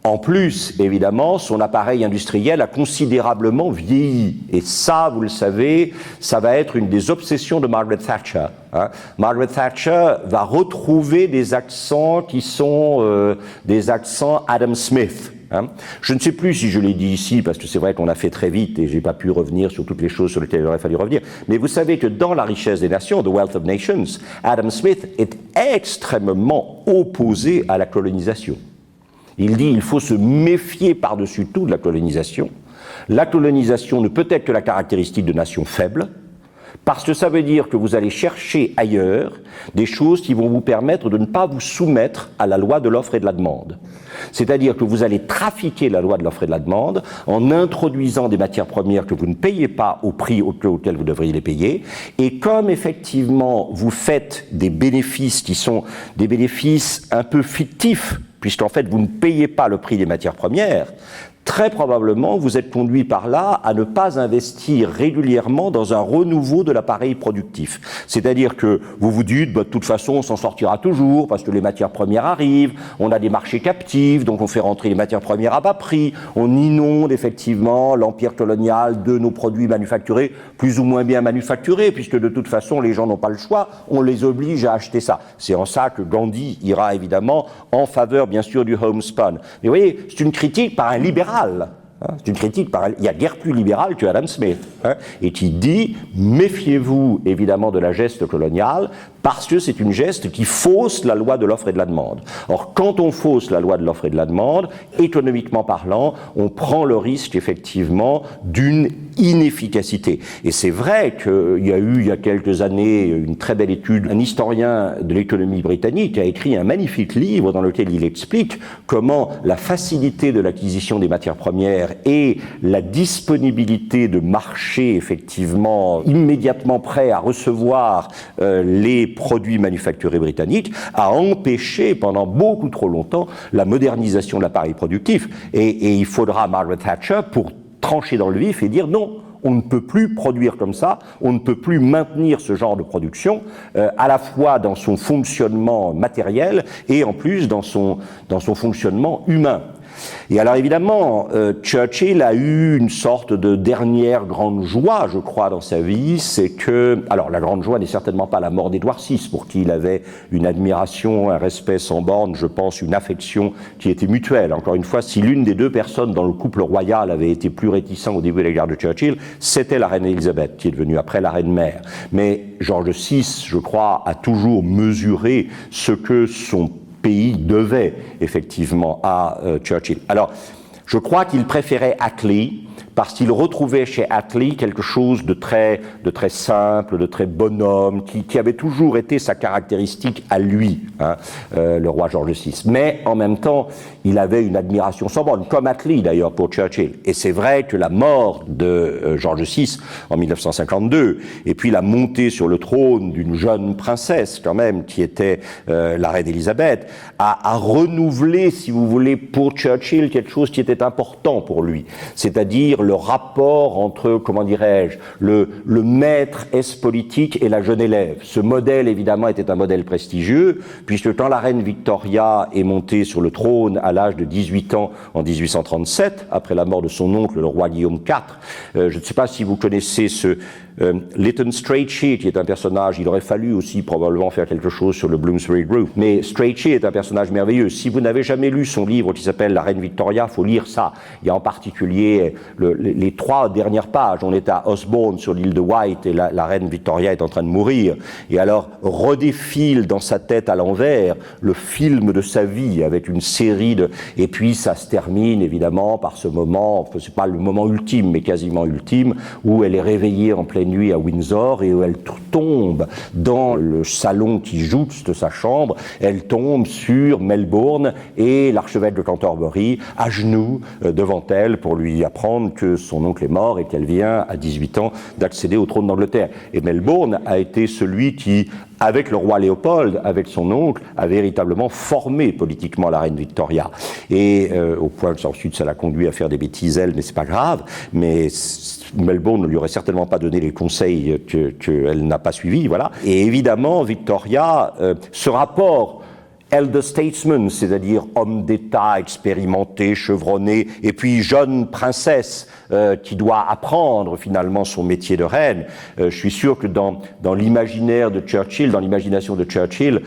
En plus, évidemment, son appareil industriel a considérablement vieilli. Et ça, vous le savez, ça va être une des obsessions de Margaret Thatcher. Margaret Thatcher va retrouver des accents qui sont des accents Adam Smith. Je ne sais plus si je l'ai dit ici, parce que c'est vrai qu'on a fait très vite et j'ai pas pu revenir sur toutes les choses sur lesquelles il aurait fallu revenir. Mais vous savez que dans La richesse des nations, The Wealth of Nations, Adam Smith est extrêmement opposé à la colonisation. Il dit qu'il faut se méfier par-dessus tout de la colonisation. La colonisation ne peut être que la caractéristique de nations faibles, parce que ça veut dire que vous allez chercher ailleurs des choses qui vont vous permettre de ne pas vous soumettre à la loi de l'offre et de la demande. C'est-à-dire que vous allez trafiquer la loi de l'offre et de la demande en introduisant des matières premières que vous ne payez pas au prix auquel vous devriez les payer. Et comme effectivement vous faites des bénéfices qui sont des bénéfices un peu fictifs, puisqu'en fait vous ne payez pas le prix des matières premières, très probablement vous êtes conduit par là à ne pas investir régulièrement dans un renouveau de l'appareil productif. C'est-à-dire que vous vous dites, de toute façon on s'en sortira toujours parce que les matières premières arrivent, on a des marchés captifs, donc on fait rentrer les matières premières à bas prix, on inonde effectivement l'empire colonial de nos produits manufacturés, plus ou moins bien manufacturés, puisque de toute façon les gens n'ont pas le choix, on les oblige à acheter ça. C'est en ça que Gandhi ira évidemment en faveur bien sûr du homespun. Mais vous voyez, c'est une critique par un libéral. C'est une critique il y a guère plus libéral que Adam Smith, et qui dit méfiez-vous évidemment de la geste coloniale parce que c'est une geste qui fausse la loi de l'offre et de la demande. Or, quand on fausse la loi de l'offre et de la demande, économiquement parlant, on prend le risque effectivement d'une inefficacité. Et c'est vrai qu'il y a eu il y a quelques années une très belle étude, un historien de l'économie britannique a écrit un magnifique livre dans lequel il explique comment la facilité de l'acquisition des matières premières et la disponibilité de marchés effectivement immédiatement prêts à recevoir les produits manufacturés britanniques a empêché pendant beaucoup trop longtemps la modernisation de l'appareil productif. Et il faudra Margaret Thatcher pour trancher dans le vif et dire non, on ne peut plus produire comme ça, on ne peut plus maintenir ce genre de production, à la fois dans son fonctionnement matériel et en plus dans son fonctionnement humain. Et alors évidemment, Churchill a eu une sorte de dernière grande joie, je crois, dans sa vie, c'est que, alors la grande joie n'est certainement pas la mort d'Édouard VI, pour qui il avait une admiration, un respect sans borne, je pense, une affection qui était mutuelle. Encore une fois, si l'une des deux personnes dans le couple royal avait été plus réticent au début de l'égard de Churchill, c'était la reine Elisabeth, qui est devenue après la reine mère. Mais George VI, je crois, a toujours mesuré ce que son pays devait effectivement à Churchill. Alors, je crois qu'il préférait Attlee parce qu'il retrouvait chez Attlee quelque chose de très simple, de très bonhomme, qui avait toujours été sa caractéristique à lui, le roi George VI. Mais en même temps, il avait une admiration sans borne, comme Attlee d'ailleurs pour Churchill. Et c'est vrai que la mort de George VI en 1952, et puis la montée sur le trône d'une jeune princesse quand même, qui était la reine Elisabeth, a renouvelé, si vous voulez, pour Churchill quelque chose qui était important pour lui, c'est-à-dire le rapport entre, comment dirais-je, le maître politique et la jeune élève. Ce modèle, évidemment, était un modèle prestigieux, puisque quand la reine Victoria est montée sur le trône à l'âge de 18 ans en 1837, après la mort de son oncle, le roi Guillaume IV, je ne sais pas si vous connaissez Lytton Strachey, qui est un personnage, il aurait fallu aussi probablement faire quelque chose sur le Bloomsbury Group, mais Strachey est un personnage merveilleux. Si vous n'avez jamais lu son livre qui s'appelle La Reine Victoria, il faut lire ça. Il y a en particulier les 3 dernières pages. On est à Osborne sur l'île de Wight et la Reine Victoria est en train de mourir. Et alors redéfile dans sa tête à l'envers le film de sa vie avec une série de... Et puis ça se termine évidemment par ce moment, c'est pas le moment ultime, mais quasiment ultime, où elle est réveillée en pleine nuit à Windsor et où elle tombe dans le salon qui jouxte sa chambre, elle tombe sur Melbourne et l'archevêque de Canterbury à genoux devant elle pour lui apprendre que son oncle est mort et qu'elle vient à 18 ans d'accéder au trône d'Angleterre. Et Melbourne a été celui qui, avec le roi Léopold, avec son oncle, a véritablement formé politiquement la reine Victoria. Et au point que ensuite ça l'a conduit à faire des bêtises, elle, mais c'est pas grave. Mais Melbourne ne lui aurait certainement pas donné les conseils qu'elle n'a pas suivis, voilà. Et évidemment, Victoria, ce rapport elder statesman, c'est-à-dire homme d'État expérimenté, chevronné, et puis jeune princesse qui doit apprendre finalement son métier de reine. Je suis sûr que dans l'imaginaire de Churchill, dans l'imagination de Churchill,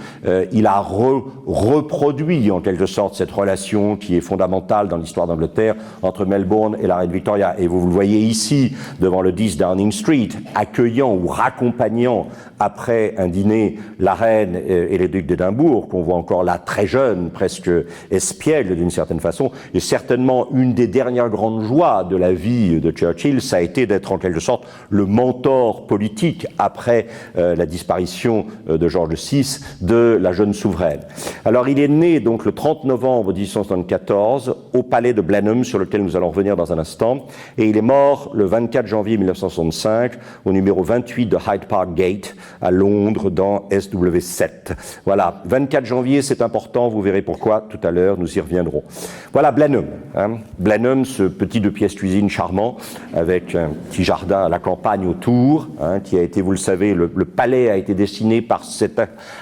il a reproduit en quelque sorte cette relation qui est fondamentale dans l'histoire d'Angleterre entre Melbourne et la reine Victoria. Et vous le voyez ici, devant le 10 Downing Street, accueillant ou raccompagnant après un dîner la reine et les ducs d'Édimbourg, qu'on voit encore là très jeune, presque espiègle d'une certaine façon. Et certainement une des dernières grandes joies de la vie de Churchill, ça a été d'être en quelque sorte le mentor politique après la disparition de George VI de la jeune souveraine. Alors il est né donc le 30 novembre 1874 au palais de Blenheim, sur lequel nous allons revenir dans un instant, et il est mort le 24 janvier 1965 au numéro 28 de Hyde Park Gate à Londres dans SW7. Voilà, 24 janvier, c'est important, vous verrez pourquoi tout à l'heure, nous y reviendrons. Voilà Blenheim, Blenheim, ce petit 2 pièces cuisine charmant, avec un petit jardin à la campagne autour, qui a été, vous le savez, le palais a été dessiné par cet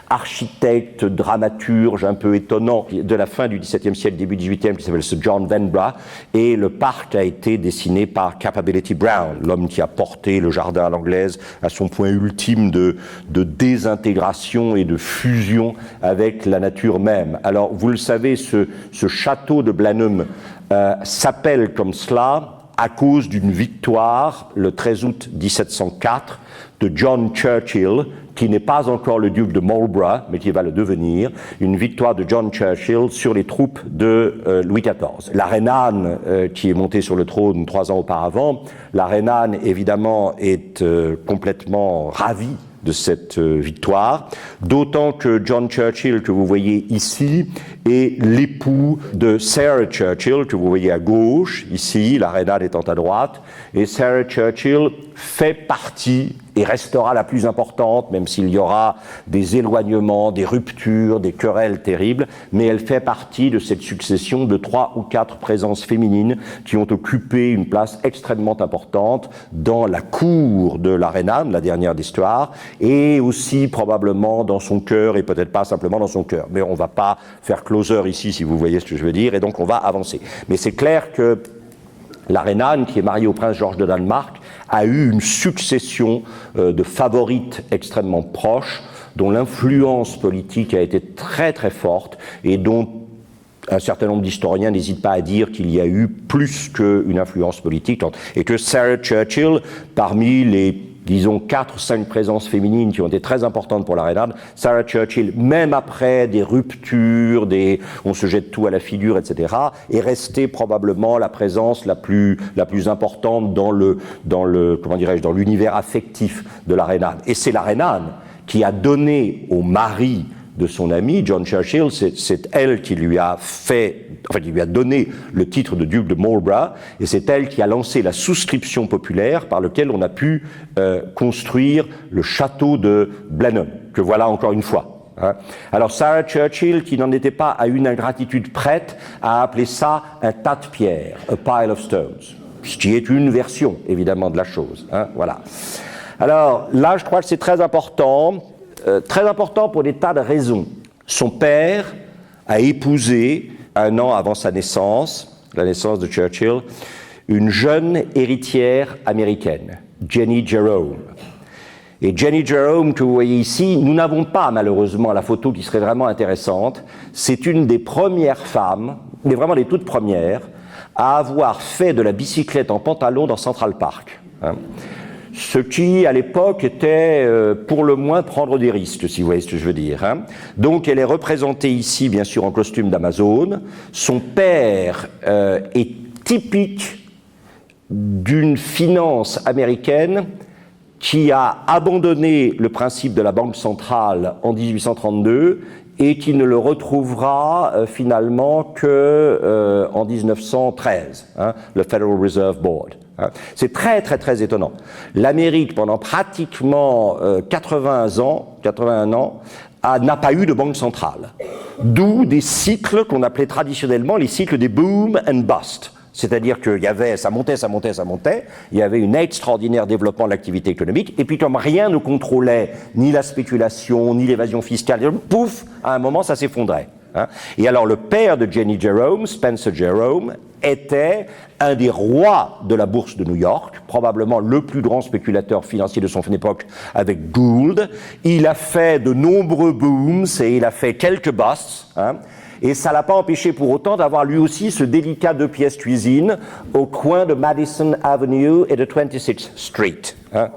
architecte, dramaturge un peu étonnant de la fin du XVIIe siècle, début XVIIIe, qui s'appelle Sir John Vanbrugh, et le parc a été dessiné par Capability Brown, l'homme qui a porté le jardin à l'anglaise à son point ultime de désintégration et de fusion avec la nature même. Alors, vous le savez, ce château de Blenheim s'appelle comme cela à cause d'une victoire, le 13 août 1704, de John Churchill, qui n'est pas encore le duc de Marlborough, mais qui va le devenir, une victoire de John Churchill sur les troupes de Louis XIV. La reine Anne, qui est montée sur le trône 3 ans auparavant, la reine Anne, évidemment, est complètement ravie de cette victoire, d'autant que John Churchill, que vous voyez ici, est l'époux de Sarah Churchill, que vous voyez à gauche, ici, la reine Anne étant à droite, et Sarah Churchill fait partie et restera la plus importante, même s'il y aura des éloignements, des ruptures, des querelles terribles, mais elle fait partie de cette succession de 3 ou 4 présences féminines qui ont occupé une place extrêmement importante dans la cour de la reine Anne, la dernière d'histoire, et aussi probablement dans son cœur, et peut-être pas simplement dans son cœur. Mais on ne va pas faire closer ici, si vous voyez ce que je veux dire, et donc on va avancer. Mais c'est clair que la reine Anne, qui est mariée au prince Georges de Danemark, a eu une succession de favorites extrêmement proches, dont l'influence politique a été très très forte et dont un certain nombre d'historiens n'hésitent pas à dire qu'il y a eu plus qu'une influence politique, et que Sarah Churchill, parmi les disons 4 ou 5 présences féminines qui ont été très importantes pour la reine Anne, Sarah Churchill, même après des ruptures, on se jette tout à la figure, etc., est restée probablement la présence la plus importante dans l'univers affectif de la reine Anne. Et c'est la reine Anne qui a donné au mari de son ami, John Churchill, c'est elle qui lui a donné le titre de duc de Marlborough, et c'est elle qui a lancé la souscription populaire par laquelle on a pu construire le château de Blenheim, que voilà encore une fois. Alors Sarah Churchill, qui n'en était pas à une ingratitude prête, a appelé ça un tas de pierres, a pile of stones, ce qui est une version évidemment de la chose. Voilà. Alors là, je crois que c'est très important pour des tas de raisons. Son père a épousé, 1 an avant sa naissance, la naissance de Churchill, une jeune héritière américaine Jenny Jerome. Et Jenny Jerome, que vous voyez ici, nous n'avons pas malheureusement la photo qui serait vraiment intéressante. C'est une des premières femmes, mais vraiment les toutes premières, à avoir fait de la bicyclette en pantalon dans Central Park. Ce qui, à l'époque, était pour le moins prendre des risques, si vous voyez ce que je veux dire. Donc, elle est représentée ici, bien sûr, en costume d'Amazone. Son père est typique d'une finance américaine qui a abandonné le principe de la Banque centrale en 1832 et qui ne le retrouvera finalement que en 1913, le Federal Reserve Board. C'est très très très étonnant. L'Amérique, pendant pratiquement 81 ans, n'a pas eu de banque centrale. D'où des cycles qu'on appelait traditionnellement les cycles des boom and bust. C'est-à-dire que ça montait, il y avait un extraordinaire développement de l'activité économique, et puis comme rien ne contrôlait ni la spéculation, ni l'évasion fiscale, pouf, à un moment ça s'effondrait. Et alors le père de Jenny Jerome, Spencer Jerome, était un des rois de la bourse de New York, probablement le plus grand spéculateur financier de son époque avec Gould. Il a fait de nombreux booms et il a fait quelques busts, et ça ne l'a pas empêché pour autant d'avoir lui aussi ce délicat 2-pièces cuisine au coin de Madison Avenue et de 26th Street.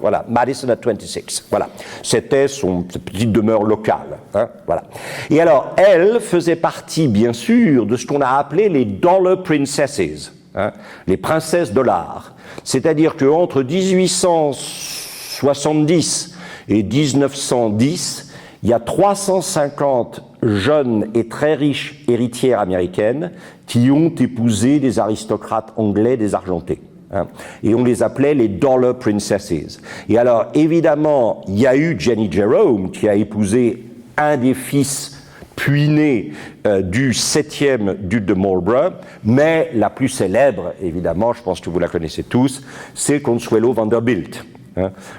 Voilà, Madison at 26. Voilà, c'était sa petite demeure locale. Voilà. Et alors, elle faisait partie, bien sûr, de ce qu'on a appelé les Dollar Princesses, les princesses dollars. C'est-à-dire qu'entre 1870 et 1910, il y a 350 jeunes et très riches héritières américaines qui ont épousé des aristocrates anglais désargentés. Et on les appelait les Dollar Princesses. Et alors, évidemment, il y a eu Jenny Jerome qui a épousé un des fils puinés du 7e duc de Marlborough, mais la plus célèbre, évidemment, je pense que vous la connaissez tous, c'est Consuelo Vanderbilt.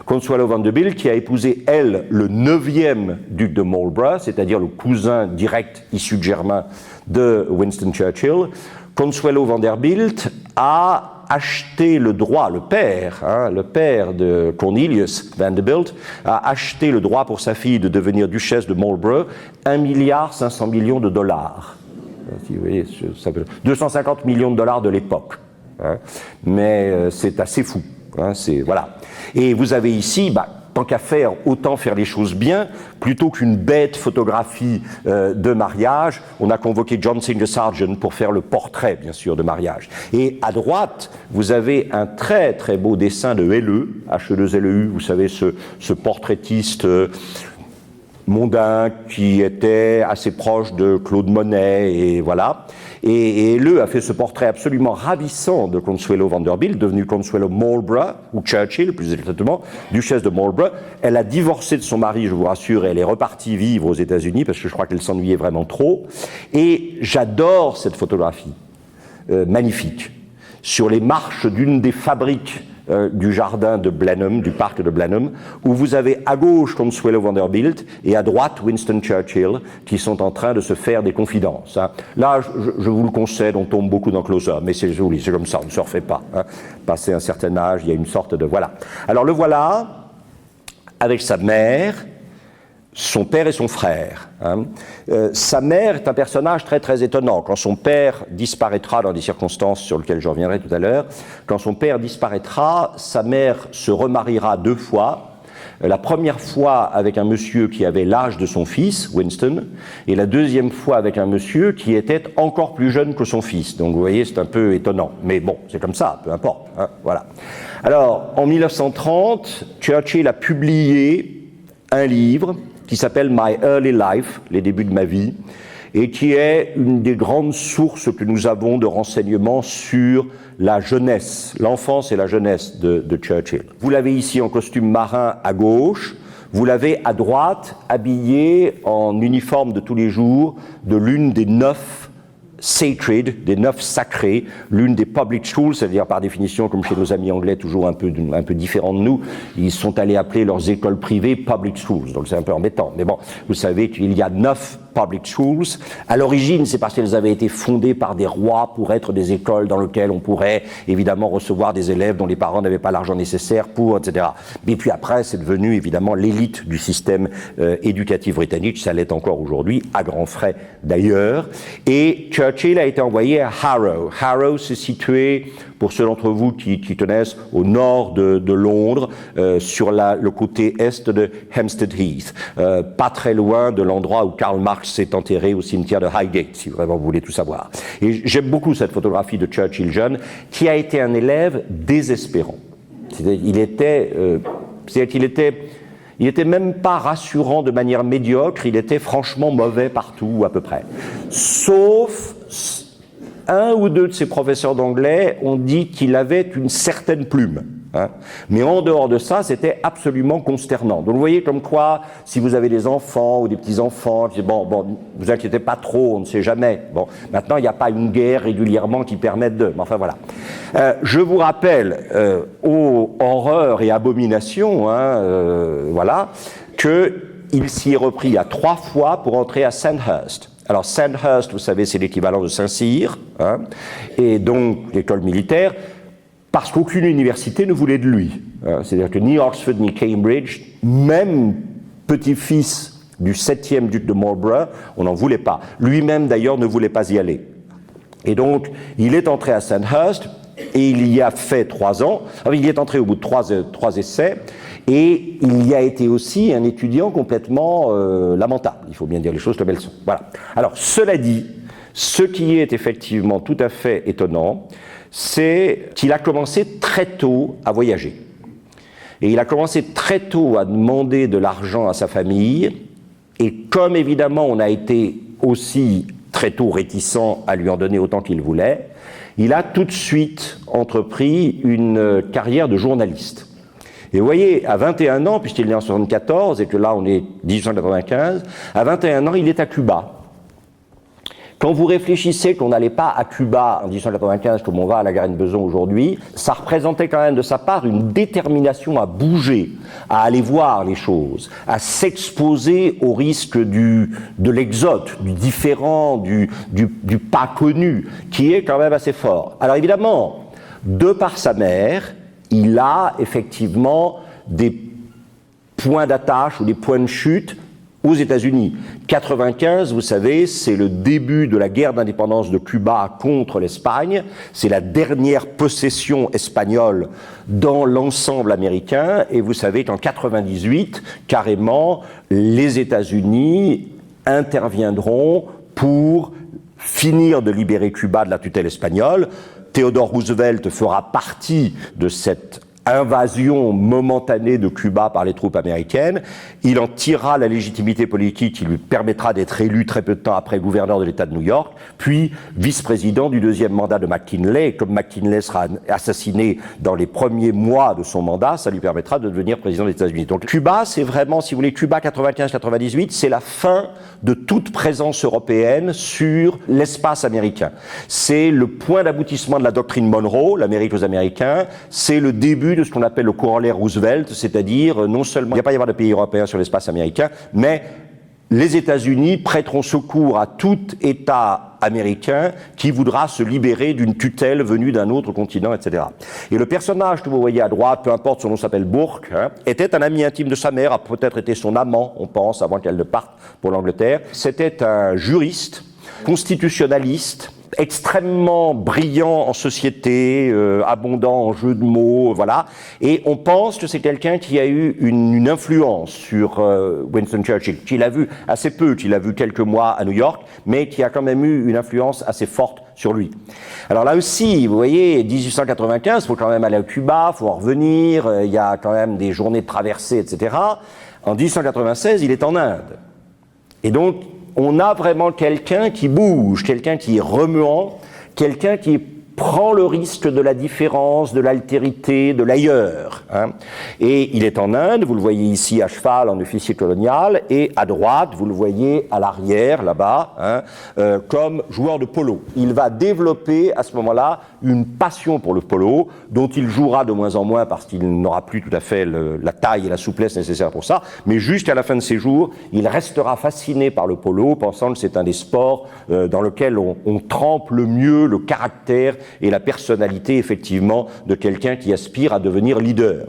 Consuelo Vanderbilt qui a épousé, elle, le 9e duc de Marlborough, c'est-à-dire le cousin direct issu de germain de Winston Churchill. Consuelo Vanderbilt a acheté le droit, le père de Cornelius Vanderbilt, a acheté le droit pour sa fille de devenir duchesse de Marlborough, $1,5 milliard. Vous voyez, 250 millions de dollars de l'époque. Mais c'est assez fou. Voilà. Et vous avez ici, tant qu'à faire, autant faire les choses bien, plutôt qu'une bête photographie de mariage, on a convoqué John Singer Sargent pour faire le portrait, bien sûr, de mariage. Et à droite, vous avez un très très beau dessin de Helleu, H-E-2-L-E-U, vous savez, ce portraitiste mondain qui était assez proche de Claude Monet, et voilà. Et Helleu a fait ce portrait absolument ravissant de Consuelo Vanderbilt, devenue Consuelo Marlborough, ou Churchill plus exactement, duchesse de Marlborough. Elle a divorcé de son mari, je vous rassure, et elle est repartie vivre aux États-Unis parce que je crois qu'elle s'ennuyait vraiment trop. Et j'adore cette photographie, magnifique, sur les marches d'une des fabriques du jardin de Blenheim, du parc de Blenheim, où vous avez à gauche Consuelo Vanderbilt et à droite Winston Churchill qui sont en train de se faire des confidences. Là, je vous le concède, on tombe beaucoup dans Closer, mais c'est joli, c'est comme ça, on ne se refait pas. Passé un certain âge, il y a une sorte de... Voilà. Alors le voilà, avec sa mère, son père et son frère. Sa mère est un personnage très très étonnant. Quand son père disparaîtra dans des circonstances sur lesquelles je reviendrai tout à l'heure, quand son père disparaîtra, sa mère se remariera 2 fois. La première fois avec un monsieur qui avait l'âge de son fils, Winston, et la deuxième fois avec un monsieur qui était encore plus jeune que son fils. Donc vous voyez, c'est un peu étonnant. Mais bon, c'est comme ça, peu importe. Voilà. Alors, en 1930, Churchill a publié un livre qui s'appelle My Early Life, les débuts de ma vie, et qui est une des grandes sources que nous avons de renseignements sur la jeunesse, l'enfance et la jeunesse de Churchill. Vous l'avez ici en costume marin à gauche, vous l'avez à droite habillé en uniforme de tous les jours de l'une des 9 sacred, des 9 sacrés, l'une des public schools, c'est-à-dire par définition, comme chez nos amis anglais, toujours un peu différents de nous, ils sont allés appeler leurs écoles privées public schools, donc c'est un peu embêtant. Mais bon, vous savez qu'il y a 9 public schools. À l'origine, c'est parce qu'elles avaient été fondées par des rois pour être des écoles dans lesquelles on pourrait évidemment recevoir des élèves dont les parents n'avaient pas l'argent nécessaire pour, etc. Mais puis après, c'est devenu évidemment l'élite du système éducatif britannique. Ça l'est encore aujourd'hui, à grands frais d'ailleurs. Et Churchill a été envoyé à Harrow. Harrow se situait, pour ceux d'entre vous qui connaissent, au nord de Londres, sur le côté est de Hampstead Heath, pas très loin de l'endroit où Karl Marx s'est enterré au cimetière de Highgate, si vraiment vous voulez tout savoir. Et j'aime beaucoup cette photographie de Churchill jeune, qui a été un élève désespérant. Il était même pas rassurant de manière médiocre, il était franchement mauvais partout à peu près. Sauf un ou deux de ses professeurs d'anglais ont dit qu'il avait une certaine plume. Hein. Mais en dehors de ça, c'était absolument consternant. Donc vous voyez comme quoi, si vous avez des enfants ou des petits-enfants, bon, vous inquiétez pas trop, on ne sait jamais. Bon, maintenant, il n'y a pas une guerre régulièrement qui permette de... Mais enfin, voilà. Je vous rappelle, aux horreurs et abominations, voilà, qu'il s'y est repris à 3 fois pour entrer à Sandhurst. Alors Sandhurst, vous savez, c'est l'équivalent de Saint-Cyr, hein, et donc l'école militaire, parce qu'aucune université ne voulait de lui. C'est-à-dire que ni Oxford ni Cambridge, même petit-fils du 7e duc de Marlborough, on n'en voulait pas. Lui-même d'ailleurs ne voulait pas y aller. Et donc il est entré à Sandhurst, et il y a fait 3 ans, enfin, il y est entré au bout de 3 essais, et il y a été aussi un étudiant complètement lamentable. Il faut bien dire les choses comme elles sont. Voilà. Alors, cela dit, ce qui est effectivement tout à fait étonnant, c'est qu'il a commencé très tôt à voyager. Et il a commencé très tôt à demander de l'argent à sa famille, et comme évidemment on a été aussi très tôt réticent à lui en donner autant qu'il voulait, il a tout de suite entrepris une carrière de journaliste. Et vous voyez, à 21 ans, puisqu'il est né en 1974, et que là on est 1895, à 21 ans, il est à Cuba. Quand vous réfléchissez qu'on n'allait pas à Cuba en 1895 comme on va à la Garenne-Beson aujourd'hui, ça représentait quand même de sa part une détermination à bouger, à aller voir les choses, à s'exposer au risque de l'exode, du différent, du pas connu, qui est quand même assez fort. Alors évidemment, de par sa mère, il a effectivement des points d'attache ou des points de chute aux États-Unis. 95, vous savez, c'est le début de la guerre d'indépendance de Cuba contre l'Espagne. C'est la dernière possession espagnole dans l'ensemble américain. Et vous savez qu'en 98, carrément, les États-Unis interviendront pour finir de libérer Cuba de la tutelle espagnole. Theodore Roosevelt fera partie de cette invasion momentanée de Cuba par les troupes américaines. Il en tirera la légitimité politique qui lui permettra d'être élu très peu de temps après gouverneur de l'État de New York, puis vice-président du 2e mandat de McKinley. Et comme McKinley sera assassiné dans les premiers mois de son mandat, ça lui permettra de devenir président des États-Unis. Donc Cuba, c'est vraiment, si vous voulez, Cuba 95-98, c'est la fin de toute présence européenne sur l'espace américain. C'est le point d'aboutissement de la doctrine Monroe, l'Amérique aux Américains, c'est le début de ce qu'on appelle le corollaire Roosevelt, c'est-à-dire non seulement il n'y a pas y avoir de pays européens sur l'espace américain, mais les États-Unis prêteront secours à tout État américain qui voudra se libérer d'une tutelle venue d'un autre continent, etc. Et le personnage que vous voyez à droite, peu importe, son nom s'appelle Bourke, était un ami intime de sa mère, a peut-être été son amant, on pense, avant qu'elle ne parte pour l'Angleterre. C'était un juriste, constitutionnaliste, extrêmement brillant en société, abondant en jeux de mots, voilà. Et on pense que c'est quelqu'un qui a eu une influence sur Winston Churchill, qu'il a vu assez peu, qu'il a vu quelques mois à New York, mais qui a quand même eu une influence assez forte sur lui. Alors là aussi, vous voyez, 1895, il faut quand même aller à Cuba, il faut en revenir, il y a quand même des journées de traversée, etc. En 1896, il est en Inde. Et donc, on a vraiment quelqu'un qui bouge, quelqu'un qui est remuant, quelqu'un qui est prend le risque de la différence, de l'altérité, de l'ailleurs. Et il est en Inde, vous le voyez ici à cheval en officier colonial, et à droite, vous le voyez à l'arrière, là-bas, comme joueur de polo. Il va développer à ce moment-là une passion pour le polo, dont il jouera de moins en moins parce qu'il n'aura plus tout à fait la taille et la souplesse nécessaires pour ça, mais jusqu'à la fin de ses jours, il restera fasciné par le polo, pensant que c'est un des sports dans lequel on trempe le mieux le caractère et la personnalité, effectivement, de quelqu'un qui aspire à devenir leader.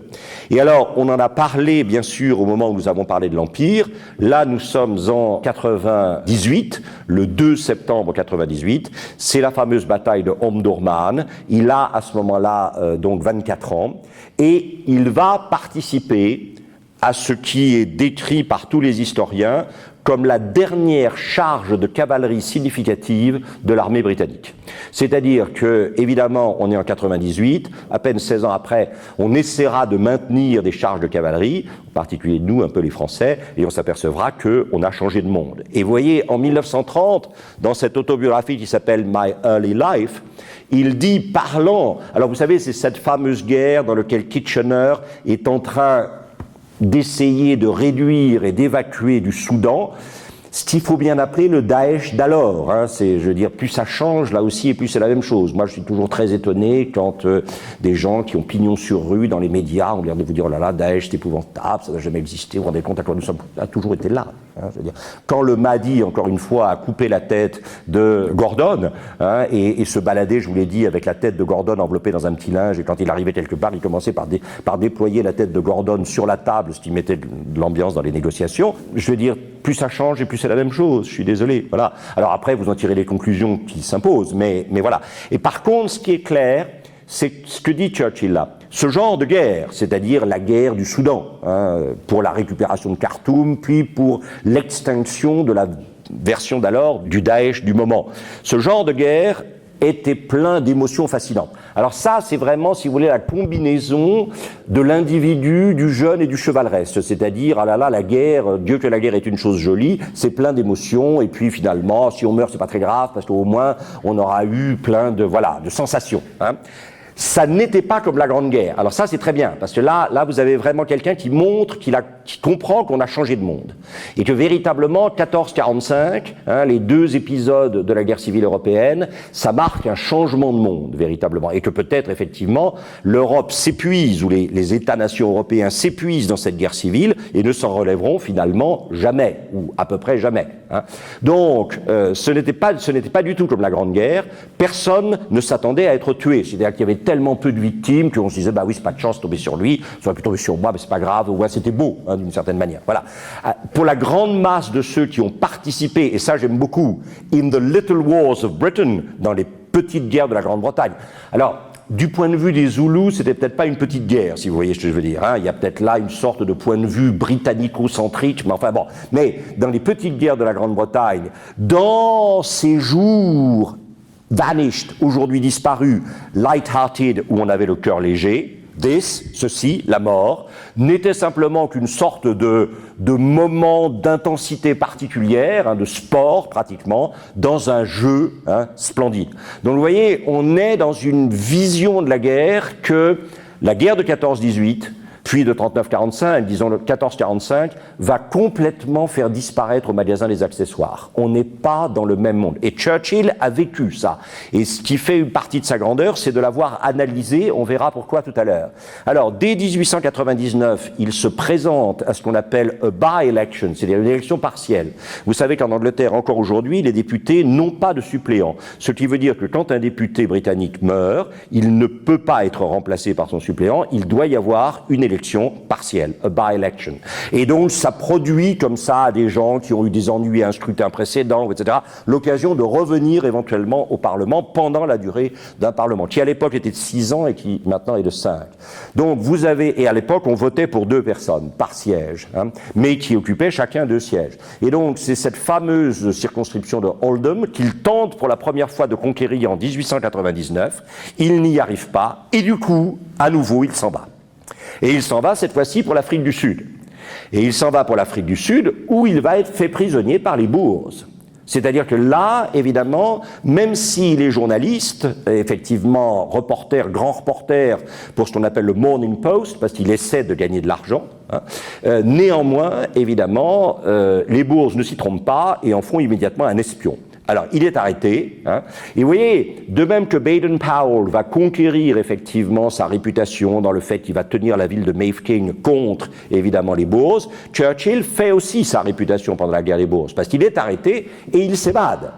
Et alors, on en a parlé, bien sûr, au moment où nous avons parlé de l'Empire. Là, nous sommes en 98, le 2 septembre 98. C'est la fameuse bataille de Omdurman. Il a, à ce moment-là, donc 24 ans. Et il va participer à ce qui est décrit par tous les historiens comme la dernière charge de cavalerie significative de l'armée britannique. C'est-à-dire que, évidemment, on est en 98, à peine 16 ans après, on essaiera de maintenir des charges de cavalerie, en particulier nous, un peu les Français, et on s'apercevra qu'on a changé de monde. Et vous voyez, en 1930, dans cette autobiographie qui s'appelle « My Early Life », il dit, parlant, alors vous savez, c'est cette fameuse guerre dans laquelle Kitchener est en train d'essayer de réduire et d'évacuer du Soudan, ce qu'il faut bien appeler le Daesh d'alors. C'est, je veux dire, plus ça change, là aussi, et plus c'est la même chose. Moi, je suis toujours très étonné quand des gens qui ont pignon sur rue dans les médias ont l'air de vous dire, oh là là, Daesh, c'est épouvantable, ça n'a jamais existé, vous vous rendez compte à quoi nous sommes, a toujours été là. Je veux dire, quand le Mahdi, encore une fois, a coupé la tête de Gordon, et se baladait, je vous l'ai dit, avec la tête de Gordon enveloppée dans un petit linge, et quand il arrivait quelque part, il commençait par déployer la tête de Gordon sur la table, ce qui mettait de l'ambiance dans les négociations. Je veux dire, plus ça change et plus c'est la même chose, je suis désolé, voilà. Alors après, vous en tirez les conclusions qui s'imposent, mais voilà. Et par contre, ce qui est clair, c'est ce que dit Churchill là. Ce genre de guerre, c'est-à-dire la guerre du Soudan, pour la récupération de Khartoum, puis pour l'extinction de la version d'alors du Daesh du moment. Ce genre de guerre était plein d'émotions fascinantes. Alors ça, c'est vraiment, si vous voulez, la combinaison de l'individu, du jeune et du chevaleresque. C'est-à-dire, ah là là, la guerre, Dieu que la guerre est une chose jolie, c'est plein d'émotions, et puis finalement, si on meurt, c'est pas très grave, parce qu'au moins, on aura eu plein de, voilà, de sensations. Ça n'était pas comme la Grande Guerre. Alors ça, c'est très bien, parce que là, vous avez vraiment quelqu'un qui montre, qui comprend qu'on a changé de monde. Et que véritablement, 14-45, les deux épisodes de la guerre civile européenne, ça marque un changement de monde, véritablement. Et que peut-être, effectivement, l'Europe s'épuise, ou les États-nations européens s'épuisent dans cette guerre civile, et ne s'en relèveront finalement jamais, ou à peu près jamais. Donc, ce n'était pas du tout comme la Grande Guerre. Personne ne s'attendait à être tué. C'est-à-dire qu'il y avait tellement peu de victimes qu'on se disait, bah oui, c'est pas de chance de tomber sur lui, ça aurait pu tomber sur moi, mais c'est pas grave, ouais, c'était beau, d'une certaine manière. Voilà. Pour la grande masse de ceux qui ont participé, et ça j'aime beaucoup, in the little wars of Britain, dans les petites guerres de la Grande-Bretagne. Alors, du point de vue des Zoulous, c'était peut-être pas une petite guerre, si vous voyez ce que je veux dire. Il y a peut-être là une sorte de point de vue britannico-centrique, mais enfin bon. Mais dans les petites guerres de la Grande-Bretagne, dans ces jours vanished, aujourd'hui disparu, light-hearted, où on avait le cœur léger, ceci, la mort, n'était simplement qu'une sorte de moment d'intensité particulière, de sport pratiquement, dans un jeu splendide. Donc vous voyez, on est dans une vision de la guerre que la guerre de 14-18, puis de 39-45, disons le 14-45, va complètement faire disparaître au magasin les accessoires. On n'est pas dans le même monde. Et Churchill a vécu ça. Et ce qui fait une partie de sa grandeur, c'est de l'avoir analysé. On verra pourquoi tout à l'heure. Alors, dès 1899, il se présente à ce qu'on appelle a by-election, c'est-à-dire une élection partielle. Vous savez qu'en Angleterre, encore aujourd'hui, les députés n'ont pas de suppléant. Ce qui veut dire que quand un député britannique meurt, il ne peut pas être remplacé par son suppléant. Il doit y avoir une élection partielle, a by-election. Et donc, ça produit comme ça à des gens qui ont eu des ennuis à un scrutin précédent, etc., l'occasion de revenir éventuellement au Parlement pendant la durée d'un Parlement, qui à l'époque était de 6 ans et qui maintenant est de 5. Donc, vous avez, et à l'époque, on votait pour 2 personnes par siège, mais qui occupaient chacun 2 sièges. Et donc, c'est cette fameuse circonscription de Oldham qu'il tente pour la première fois de conquérir en 1899. Il n'y arrive pas, et du coup, à nouveau, il s'en va. Et il s'en va cette fois-ci pour l'Afrique du Sud. Et il s'en va pour l'Afrique du Sud où il va être fait prisonnier par les Boers. C'est-à-dire que là, évidemment, même s'il est journaliste, effectivement, reporter, grand reporter pour ce qu'on appelle le Morning Post, parce qu'il essaie de gagner de l'argent, néanmoins, évidemment, les bourses ne s'y trompent pas et en font immédiatement un espion. Alors, il est arrêté, et vous voyez, de même que Baden-Powell va conquérir effectivement sa réputation dans le fait qu'il va tenir la ville de Mafeking contre, évidemment, les bourses, Churchill fait aussi sa réputation pendant la guerre des bourses, parce qu'il est arrêté et il s'évade.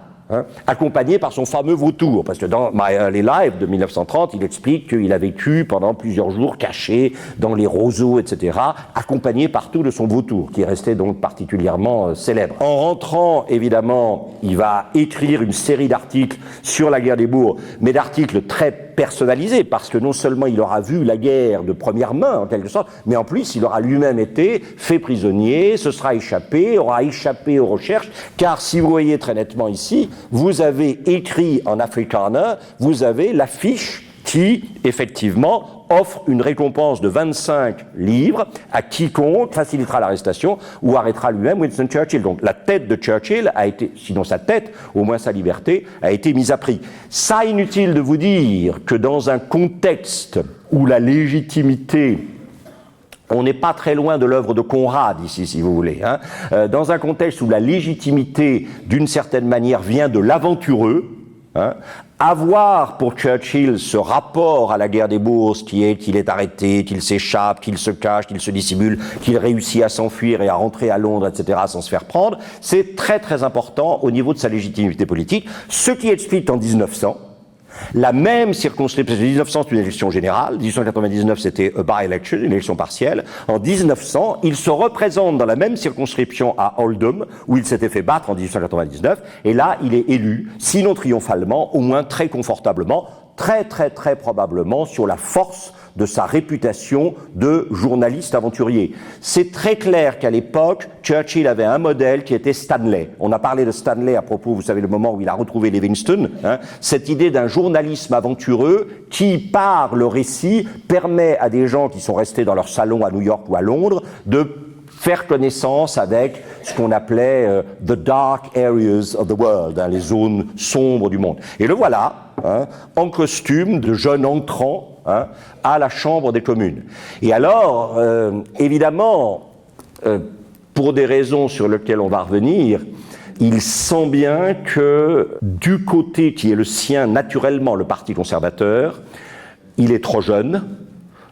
Accompagné par son fameux vautour, parce que dans My Early Life de 1930, il explique qu'il a vécu pendant plusieurs jours caché dans les roseaux, etc., accompagné partout de son vautour, qui est resté donc particulièrement célèbre. En rentrant, évidemment, il va écrire une série d'articles sur la guerre des bourses, mais d'articles très personnalisé, parce que non seulement il aura vu la guerre de première main, en quelque sorte, mais en plus il aura lui-même été fait prisonnier, se sera échappé, aura échappé aux recherches, car si vous voyez très nettement ici, vous avez écrit en afrikaner, vous avez l'affiche qui, effectivement, offre une récompense de 25 livres à quiconque facilitera l'arrestation ou arrêtera lui-même Winston Churchill. Donc la tête de Churchill a été, sinon sa tête, au moins sa liberté, a été mise à prix. Ça, inutile de vous dire que dans un contexte où la légitimité, on n'est pas très loin de l'œuvre de Conrad ici, si vous voulez, dans un contexte où la légitimité, d'une certaine manière, vient de l'aventureux, avoir pour Churchill ce rapport à la guerre des bourses qui est qu'il est arrêté, qu'il s'échappe, qu'il se cache, qu'il se dissimule, qu'il réussit à s'enfuir et à rentrer à Londres, etc., sans se faire prendre, c'est très très important au niveau de sa légitimité politique, ce qui explique en 1900, la même circonscription, 1900 c'est une élection générale, 1899 c'était a by-election, une élection partielle, en 1900 il se représente dans la même circonscription à Oldham, où il s'était fait battre en 1899, et là il est élu, sinon triomphalement, au moins très confortablement, très très très probablement sur la force de sa réputation de journaliste aventurier. C'est très clair qu'à l'époque, Churchill avait un modèle qui était Stanley. On a parlé de Stanley à propos, vous savez, le moment où il a retrouvé Livingston, cette idée d'un journalisme aventureux qui, par le récit, permet à des gens qui sont restés dans leur salon à New York ou à Londres de faire connaissance avec ce qu'on appelait the dark areas of the world, les zones sombres du monde. Et le voilà, en costume de jeune entrant, à la Chambre des communes. Et alors, évidemment, pour des raisons sur lesquelles on va revenir, il sent bien que du côté qui est le sien naturellement, le Parti conservateur, il est trop jeune,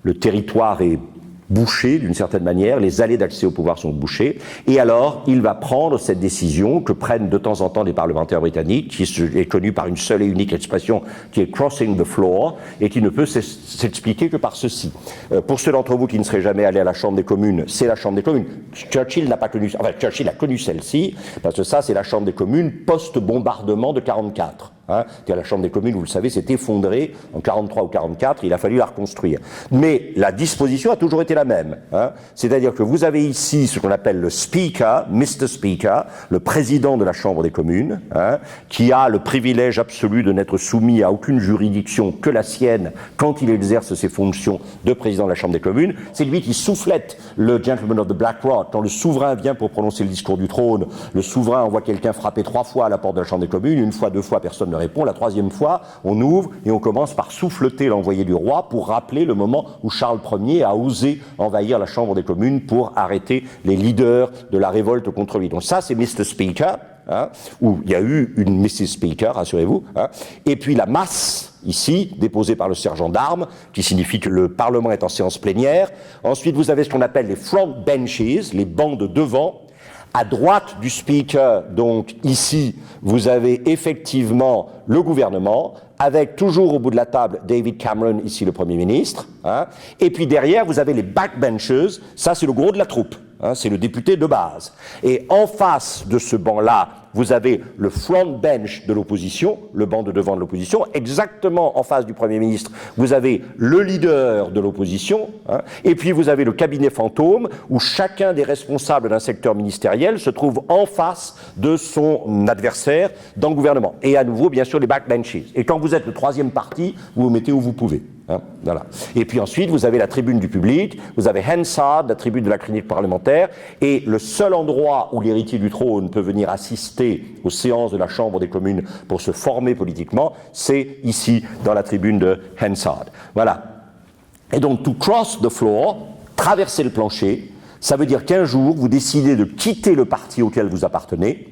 le territoire est bouché d'une certaine manière, les allées d'accès au pouvoir sont bouchées, et alors il va prendre cette décision que prennent de temps en temps des parlementaires britanniques, qui est connue par une seule et unique expression, qui est crossing the floor, et qui ne peut s'expliquer que par ceci. Pour ceux d'entre vous qui ne seraient jamais allés à la Chambre des communes, c'est la Chambre des communes. Churchill n'a pas connu, enfin Churchill a connu celle-ci, parce que ça c'est la Chambre des communes post-bombardement de 44. La Chambre des communes, vous le savez, s'est effondrée en 43 ou 44, il a fallu la reconstruire. Mais la disposition a toujours été la même. C'est-à-dire que vous avez ici ce qu'on appelle le Speaker, Mr. Speaker, le président de la Chambre des communes, qui a le privilège absolu de n'être soumis à aucune juridiction que la sienne quand il exerce ses fonctions de président de la Chambre des communes. C'est lui qui soufflette le Gentleman of the Black Rod. Quand le souverain vient pour prononcer le discours du trône, le souverain envoie quelqu'un frapper 3 fois à la porte de la Chambre des communes, 1 fois, 2 fois, personne ne répond. La 3e fois, on ouvre et on commence par souffleter l'envoyé du roi pour rappeler le moment où Charles Ier a osé envahir la Chambre des communes pour arrêter les leaders de la révolte contre lui. Donc ça, c'est Mr. Speaker, où il y a eu une Mrs. Speaker, rassurez-vous, et puis la masse, ici, déposée par le sergent d'armes, qui signifie que le Parlement est en séance plénière. Ensuite, vous avez ce qu'on appelle les front benches, les bancs de devant. À droite du speaker, donc ici, vous avez effectivement le gouvernement, avec toujours au bout de la table David Cameron, ici le Premier ministre, et puis derrière, vous avez les backbenchers, ça c'est le gros de la troupe, c'est le député de base. Et en face de ce banc-là, vous avez le front bench de l'opposition, le banc de devant de l'opposition, exactement en face du Premier ministre, vous avez le leader de l'opposition, et puis vous avez le cabinet fantôme, où chacun des responsables d'un secteur ministériel se trouve en face de son adversaire dans le gouvernement. Et à nouveau, bien sûr, les backbenches. Et quand vous êtes le 3e parti, vous vous mettez où vous pouvez. Voilà. Et puis ensuite, vous avez la tribune du public, vous avez Hansard, la tribune de la clinique parlementaire, et le seul endroit où l'héritier du trône peut venir assister monter aux séances de la Chambre des communes pour se former politiquement, c'est ici, dans la tribune de Hansard. Voilà. Et donc, to cross the floor, traverser le plancher, ça veut dire qu'un jour, vous décidez de quitter le parti auquel vous appartenez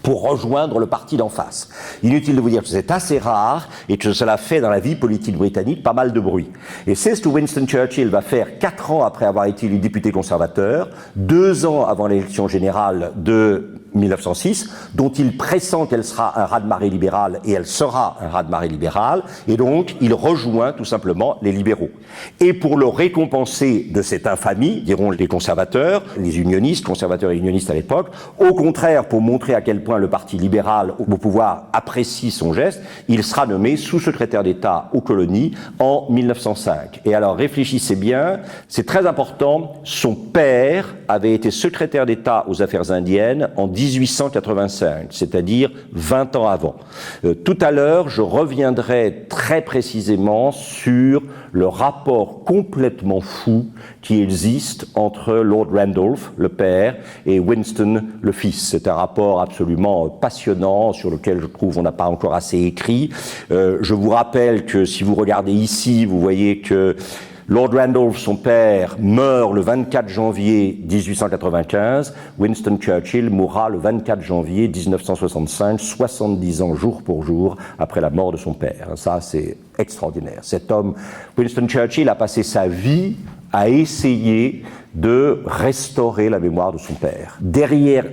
pour rejoindre le parti d'en face. Inutile de vous dire que c'est assez rare et que cela fait dans la vie politique britannique pas mal de bruit. Et c'est ce que Winston Churchill va faire 4 ans après avoir été élu député conservateur, 2 ans avant l'élection générale de 1906, dont il pressent qu'elle sera un raz-de-marée libéral, et elle sera un raz-de-marée libéral, et donc il rejoint tout simplement les libéraux. Et pour le récompenser de cette infamie, diront les conservateurs, les unionistes, conservateurs et unionistes à l'époque, au contraire, pour montrer à quel point le parti libéral au pouvoir apprécie son geste, il sera nommé sous-secrétaire d'État aux colonies en 1905. Et alors réfléchissez bien, c'est très important, son père avait été secrétaire d'État aux affaires indiennes en 1885, c'est-à-dire 20 ans avant. Tout à l'heure, je reviendrai très précisément sur le rapport complètement fou qui existe entre Lord Randolph, le père, et Winston, le fils. C'est un rapport absolument passionnant sur lequel je trouve on n'a pas encore assez écrit. Je vous rappelle que si vous regardez ici, vous voyez que Lord Randolph, son père, meurt le 24 janvier 1895. Winston Churchill mourra le 24 janvier 1965, 70 ans jour pour jour après la mort de son père. Ça, c'est extraordinaire. Cet homme, Winston Churchill, a passé sa vie à essayer de restaurer la mémoire de son père. Derrière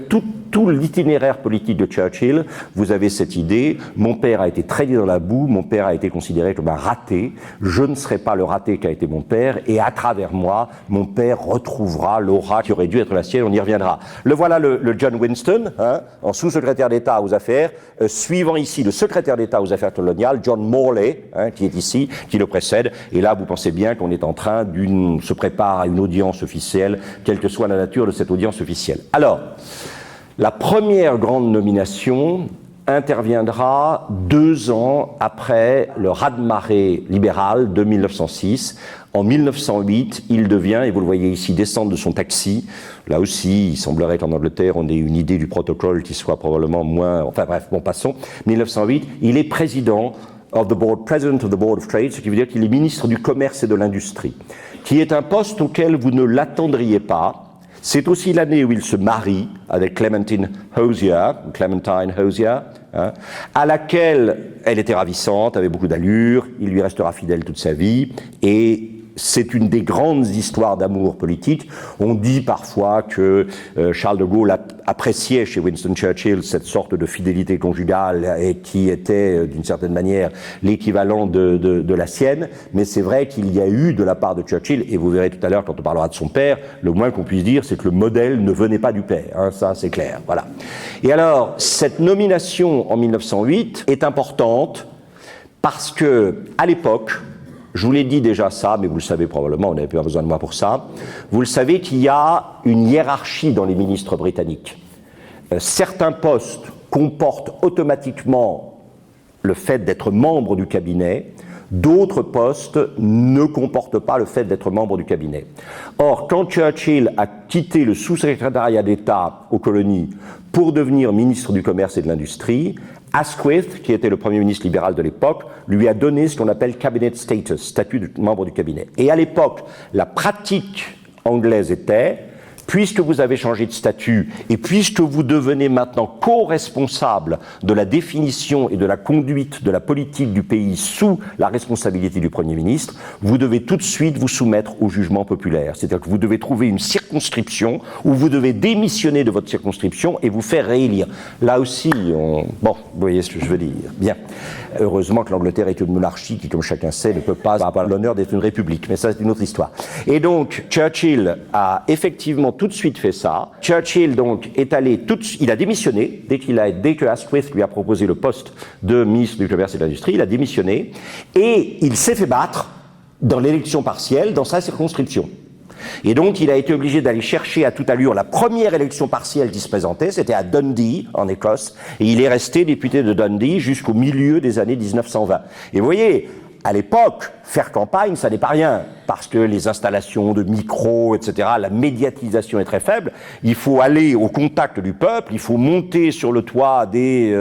tout l'itinéraire politique de Churchill, vous avez cette idée, mon père a été traîné dans la boue, mon père a été considéré comme un raté, je ne serai pas le raté qu'a été mon père, et à travers moi, mon père retrouvera l'aura qui aurait dû être la sienne, on y reviendra. Le voilà le John Winston, en sous-secrétaire d'État aux affaires, suivant ici le secrétaire d'État aux affaires coloniales, John Morley, qui est ici, qui le précède, et là vous pensez bien qu'on est en train se prépare à une audience officielle, quelle que soit la nature de cette audience officielle. Alors, la première grande nomination interviendra 2 ans après le raz-de-marée libéral de 1906. En 1908, il devient, et vous le voyez ici, descendre de son taxi. Là aussi, il semblerait qu'en Angleterre, on ait une idée du protocole qui soit probablement moins... Enfin bref, bon, passons. 1908, il est président of the Board of Trade, ce qui veut dire qu'il est ministre du Commerce et de l'Industrie, qui est un poste auquel vous ne l'attendriez pas. C'est aussi l'année où il se marie avec Clementine Hozier, à laquelle elle était ravissante, avait beaucoup d'allure, il lui restera fidèle toute sa vie, et c'est une des grandes histoires d'amour politique. On dit parfois que Charles de Gaulle appréciait chez Winston Churchill cette sorte de fidélité conjugale et qui était d'une certaine manière l'équivalent de la sienne, mais c'est vrai qu'il y a eu de la part de Churchill, et vous verrez tout à l'heure quand on parlera de son père, le moins qu'on puisse dire c'est que le modèle ne venait pas du père, ça c'est clair, voilà. Et alors, cette nomination en 1908 est importante parce que, à l'époque, je vous l'ai dit déjà ça, mais vous le savez probablement, vous n'avez pas besoin de moi pour ça. Vous le savez qu'il y a une hiérarchie dans les ministres britanniques. Certains postes comportent automatiquement le fait d'être membre du cabinet, d'autres postes ne comportent pas le fait d'être membre du cabinet. Or, quand Churchill a quitté le sous-secrétariat d'État aux colonies pour devenir ministre du Commerce et de l'Industrie, Asquith, qui était le Premier ministre libéral de l'époque, lui a donné ce qu'on appelle cabinet status, statut de membre du cabinet. Et à l'époque, la pratique anglaise était, puisque vous avez changé de statut et puisque vous devenez maintenant co-responsable de la définition et de la conduite de la politique du pays sous la responsabilité du Premier ministre, vous devez tout de suite vous soumettre au jugement populaire. C'est-à-dire que vous devez trouver une circonscription où vous devez démissionner de votre circonscription et vous faire réélire. Là aussi, bon, vous voyez ce que je veux dire. Bien. Heureusement que l'Angleterre est une monarchie qui, comme chacun sait, ne peut pas avoir l'honneur d'être une république. Mais ça, c'est une autre histoire. Et donc, Churchill a effectivement tout de suite fait ça. Churchill, donc, est allé il a démissionné dès que Asquith lui a proposé le poste de ministre du Commerce et de l'Industrie, il a démissionné et il s'est fait battre dans l'élection partielle dans sa circonscription. Et donc, il a été obligé d'aller chercher à toute allure la première élection partielle qui se présentait, c'était à Dundee, en Écosse, et il est resté député de Dundee jusqu'au milieu des années 1920. Et vous voyez, à l'époque, faire campagne, ça n'est pas rien, parce que les installations de micros, etc., la médiatisation est très faible. Il faut aller au contact du peuple, il faut monter sur le toit des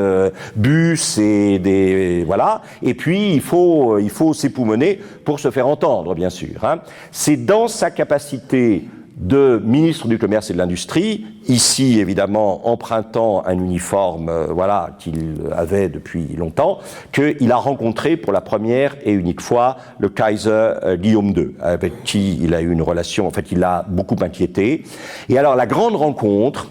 bus et des voilà, et puis il faut s'époumoner pour se faire entendre, bien sûr. Hein. C'est dans sa capacité de ministre du Commerce et de l'Industrie, ici évidemment empruntant un uniforme voilà, qu'il avait depuis longtemps, qu'il a rencontré pour la première et unique fois le Kaiser Guillaume II, avec qui il a eu une relation, en fait il l'a beaucoup inquiété. Et alors la grande rencontre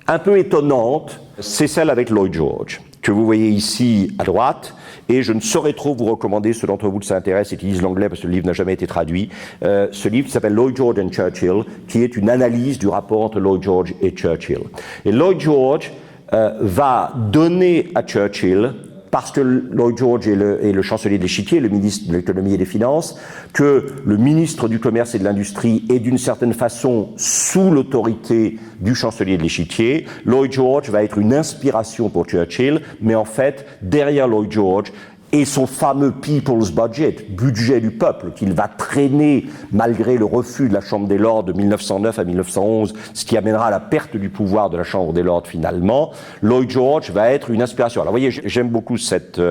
un peu étonnante, c'est celle avec Lloyd George, que vous voyez ici à droite. Et je ne saurais trop vous recommander, ceux d'entre vous que ça intéresse et qui lisent l'anglais, parce que le livre n'a jamais été traduit, ce livre qui s'appelle Lloyd George and Churchill, qui est une analyse du rapport entre Lloyd George et Churchill. Et Lloyd George va donner à Churchill, parce que Lloyd George est le chancelier de l'Échiquier, le ministre de l'économie et des finances, que le ministre du Commerce et de l'Industrie est d'une certaine façon sous l'autorité du chancelier de l'Échiquier. Lloyd George va être une inspiration pour Churchill, mais en fait, derrière Lloyd George, et son fameux People's Budget, budget du peuple, qu'il va traîner malgré le refus de la Chambre des Lords de 1909 à 1911, ce qui amènera à la perte du pouvoir de la Chambre des Lords finalement, Lloyd George va être une inspiration. Alors vous voyez, j'aime beaucoup cette